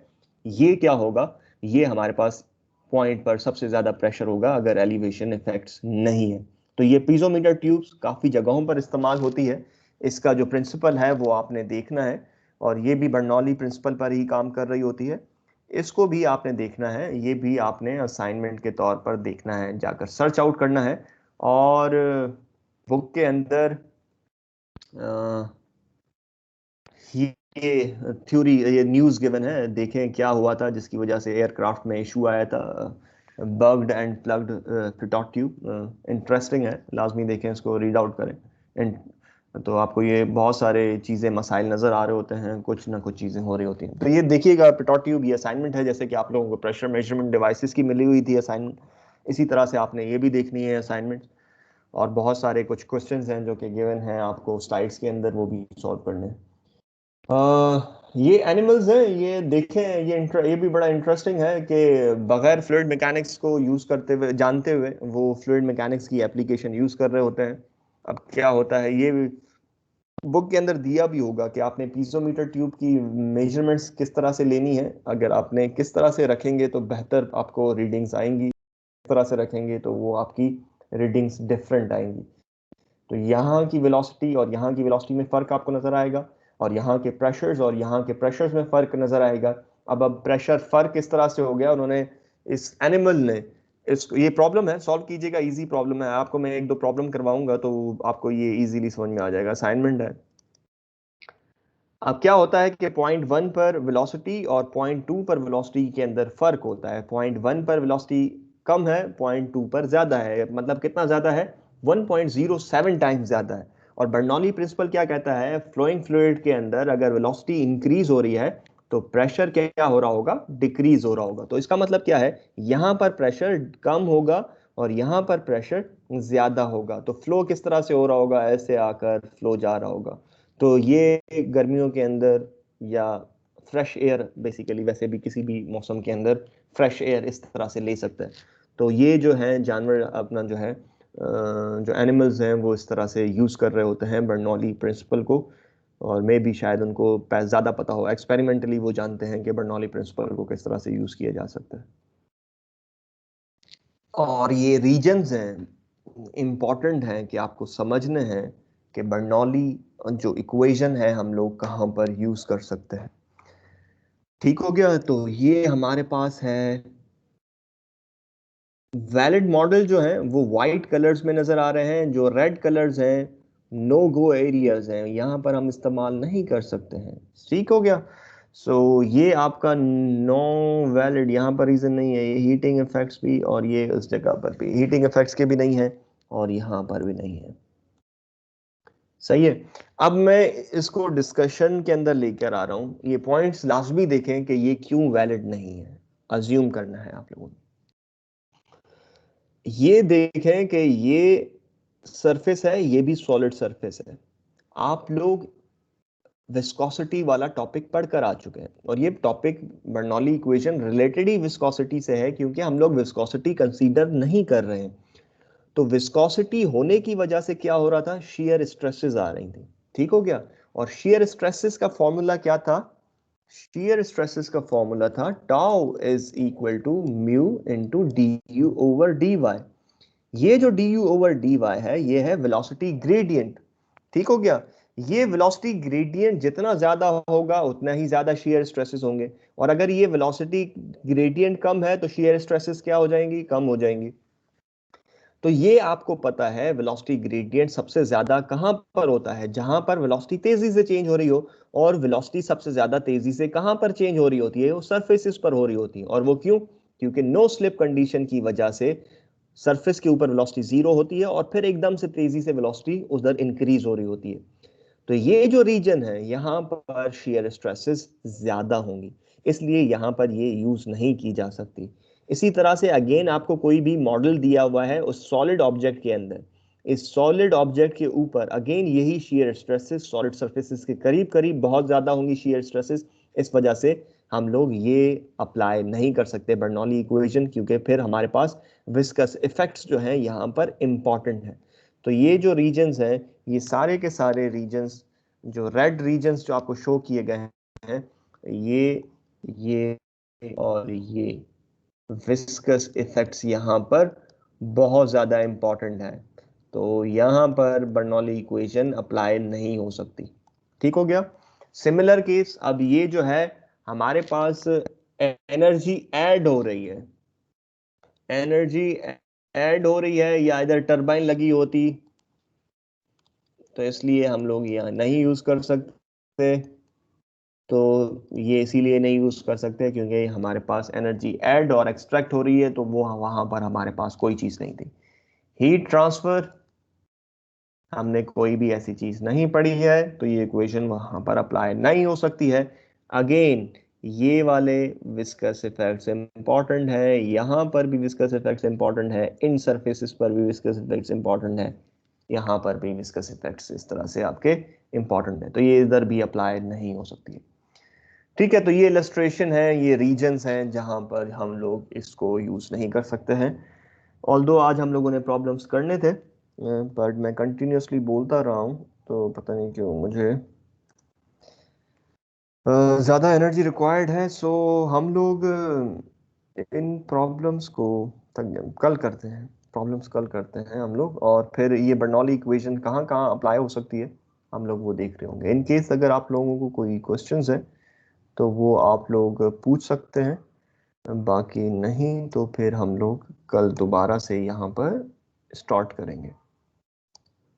ये क्या होगा, ये हमारे पास पॉइंट पर सबसे ज्यादा प्रेशर होगा अगर एलिवेशन इफेक्ट्स नहीं है। तो ये पीजोमीटर ट्यूब्स काफी जगहों पर इस्तेमाल होती है। इसका जो प्रिंसिपल है वो आपने देखना है, और ये भी बर्नौली प्रिंसिपल पर ही काम कर रही होती है। इसको भी आपने देखना है, ये भी आपने असाइनमेंट के तौर पर देखना है, जाकर सर्च आउट करना है। और बुक के अंदर ये थ्योरी, ये न्यूज़ गिवन है, देखें क्या हुआ था जिसकी वजह से एयरक्राफ्ट में इशू आया था, bugged and plugged pitot tube. Interesting है, लाजमी देखें इसको, रीड आउट करें। एंड तो आपको ये बहुत सारे चीज़ें मसाइल नज़र आ रहे होते हैं, कुछ ना कुछ चीज़ें हो रही होती हैं। तो ये देखिएगा, पिटॉट ट्यूब ये असाइनमेंट है, जैसे कि आप लोगों को प्रेशर मेजरमेंट डिवाइसेस की मिली हुई थी असाइनमेंट, इसी तरह से आपने ये भी देखनी है असाइनमेंट। और बहुत सारे कुछ क्वेश्चंस हैं जो कि गिवन हैं आपको स्लाइड्स के अंदर, वो भी सॉल्व करने हैं। ये एनिमल्स हैं, ये देखें, ये भी बड़ा इंटरेस्टिंग है कि बगैर फ्लूइड मैकेनिक्स को यूज करते हुए, जानते हुए, वो फ्लूइड मैकेनिक्स की एप्लीकेशन यूज कर रहे होते हैं। अब क्या होता है, ये बुक के अंदर दिया भी होगा कि आपने पीजोमीटर ट्यूब की मेजरमेंट्स किस तरह से लेनी है, अगर आपने किस तरह से रखेंगे तो बेहतर आपको रीडिंग्स आएंगी, किस तरह से रखेंगे तो वो आपकी रीडिंग्स डिफरेंट आएंगी। तो यहाँ की वेलोसिटी और यहाँ की वेलोसिटी में फर्क आपको नजर आएगा, और यहाँ के प्रेशर्स और यहाँ के प्रेशर्स में फर्क नजर आएगा। अब प्रेशर फर्क किस तरह से हो गया, उन्होंने, इस एनिमल ने, इसको, ये प्रॉब्लम है, सॉल्व कीजिएगा, इजी प्रॉब्लम है, आपको मैं एक दो प्रॉब्लम करवाऊंगा तो आपको ये इजीली समझ में आ जाएगा, असाइनमेंट है। अब क्या होता है कि पॉइंट वन पर वेलोसिटी और पॉइंट टू पर वेलोसिटी के अंदर फर्क होता है। पॉइंट वन पर वेलोसिटी कम है, पॉइंट टू पर ज्यादा है, मतलब कितना ज्यादा है, 1.07 टाइम्स ज्यादा है। और बर्नौली प्रिंसिपल क्या कहता है, फ्लोइंग फ्लूइड के अंदर अगर वेलोसिटी इंक्रीज हो रही है तो प्रेशर क्या हो रहा होगा, डिक्रीज हो रहा होगा। तो इसका मतलब क्या है, यहां पर प्रेशर कम होगा और यहां पर प्रेशर ज्यादा होगा, तो फ्लो किस तरह से हो रहा होगा, ऐसे आकर फ्लो जा रहा होगा। तो ये गर्मियों के अंदर या फ्रेश एयर, बेसिकली वैसे भी किसी भी मौसम के अंदर फ्रेश एयर इस तरह से ले सकता है। तो ये जो है जानवर अपना जो है, जो एनिमल्स हैं वो इस तरह से यूज़ कर रहे होते हैं बर्नौली प्रिंसिपल को। और मे भी शायद उनको ज़्यादा पता हो, एक्सपेरिमेंटली वो जानते हैं कि बर्नौली प्रिंसिपल को किस तरह से यूज़ किया जा सकता है। और ये रीजन्स हैं, इम्पॉर्टेंट हैं कि आपको समझने हैं कि बर्नौली जो इक्वेशन है हम लोग कहाँ पर यूज कर सकते हैं। ठीक हो गया, तो ये हमारे पास है वैलिड मॉडल जो है वो वाइट कलर्स में नजर आ रहे हैं, जो रेड कलर्स हैं नो गो एरियाज हैं, यहाँ पर हम इस्तेमाल नहीं कर सकते हैं। ठीक हो गया, सो ये आपका नो वैलिड, यहाँ पर रीजन नहीं है, ये हीटिंग इफेक्ट्स भी, और ये उस जगह पर भी हीटिंग इफेक्ट्स के भी नहीं है, और यहाँ पर भी नहीं है। सही है। अब मैं इसको डिस्कशन के अंदर लेकर आ रहा हूं, ये पॉइंट्स लाजमी देखें कि ये क्यों वैलिड नहीं है, अज्यूम करना है आप लोगों ने। ये देखें कि ये सरफेस है, ये भी सॉलिड सरफेस है। आप लोग विस्कोसिटी वाला टॉपिक पढ़कर आ चुके हैं, और ये टॉपिक बर्नौली इक्वेशन रिलेटेड ही विस्कोसिटी से है, क्योंकि हम लोग विस्कोसिटी कंसीडर नहीं कर रहे हैं। तो विस्कोसिटी होने की वजह से क्या हो रहा था, शियर स्ट्रेसेस आ रही थी। ठीक हो गया, और शियर स्ट्रेसेस का फॉर्मूला क्या था, शियर स्ट्रेसेस का फॉर्मूला था tau is equal to mu into D U over D Y. ये जो D U over D Y है, ये है वेलोसिटी ग्रेडियंट। ठीक हो गया, ये वेलोसिटी ग्रेडियंट जितना ज्यादा होगा उतना ही ज्यादा शियर स्ट्रेसेस होंगे, और अगर ये वेलोसिटी ग्रेडियंट कम है तो शियर स्ट्रेसेस क्या हो जाएंगी, कम हो जाएंगी। तो ये आपको पता है वेलोसिटी ग्रेडियंट सबसे ज्यादा कहां पर होता है, जहां पर वेलोसिटी तेजी से चेंज हो रही हो, और वेलोसिटी सबसे ज्यादा तेजी से कहां पर चेंज हो रही होती है, वो सरफेसेस पर हो रही होती है। और वो क्यों, क्योंकि नो स्लिप कंडीशन की वजह से सरफेस के ऊपर वेलोसिटी जीरो होती है, और फिर एकदम से तेजी से वेलोसिटी उधर इंक्रीज हो रही होती है। तो ये जो रीजन है यहाँ पर शेयर स्ट्रेसेस ज्यादा होंगी, इसलिए यहाँ पर ये यूज नहीं की जा सकती। इसी तरह से अगेन आपको कोई भी मॉडल दिया हुआ है उस सॉलिड ऑब्जेक्ट के अंदर, इस सॉलिड ऑब्जेक्ट के ऊपर अगेन यही शेयर स्ट्रेसेस सॉलिड सरफेसेस के करीब करीब बहुत ज्यादा होंगी शेयर स्ट्रेसेस। इस वजह से हम लोग ये अप्लाई नहीं कर सकते बर्नौली इक्वेशन, क्योंकि फिर हमारे पास विस्कस इफेक्ट्स जो हैं यहाँ पर इंपॉर्टेंट है। तो ये जो रीजन्स हैं, ये सारे के सारे रीजन्स, जो रेड रीजन्स जो आपको शो किए गए हैं, ये और ये विस्कस इफेक्ट्स यहाँ पर बहुत ज़्यादा इंपॉर्टेंट है। तो यहाँ पर बर्नौली इक्वेशन अप्लाई नहीं हो सकती। ठीक हो गया, सिमिलर केस, अब ये जो है हमारे पास एनर्जी ऐड हो रही है, एनर्जी ऐड हो रही है, या इधर टरबाइन लगी होती, तो इसलिए हम लोग यहाँ नहीं यूज कर सकते। तो ये इसीलिए नहीं यूज कर सकते क्योंकि हमारे पास एनर्जी ऐड और एक्सट्रैक्ट हो रही है, तो वो वहां पर हमारे पास कोई चीज नहीं थी। हीट ट्रांसफर, हमने कोई भी ऐसी चीज नहीं पढ़ी है, तो ये इक्वेशन वहां पर अप्लाई नहीं हो सकती है। अगेन ये वाले विस्कस इफेक्ट्स इंपॉर्टेंट है, यहाँ पर भी विस्कस इफेक्ट्स इंपॉर्टेंट है, इन सरफेसेस पर भी विस्कस इफेक्ट्स इंपॉर्टेंट है, यहाँ पर भी विस्कस इफेक्ट्स इस तरह से आपके इंपॉर्टेंट है, तो ये इधर भी अप्लाई नहीं हो सकती है। ठीक है, तो ये इलस्ट्रेशन है, ये रीजन्स हैं जहां पर हम लोग इसको यूज नहीं कर सकते हैं। ऑल्दो आज हम लोगों ने प्रॉब्लम्स करने थे, बट मैं कंटिन्यूअसली बोलता रहा हूँ, तो पता नहीं क्यों मुझे ज़्यादा एनर्जी रिक्वायर्ड है। सो हम लोग इन प्रॉब्लम्स को कल करते हैं, प्रॉब्लम्स कल करते हैं हम लोग, और फिर ये बर्नौली इक्वेशन कहाँ कहाँ अप्लाई हो सकती है हम लोग वो देख रहे होंगे। इन केस अगर आप लोगों को कोई क्वेश्चंस है तो वो आप लोग पूछ सकते हैं, बाकी नहीं तो फिर हम लोग कल दोबारा से यहाँ पर स्टार्ट करेंगे।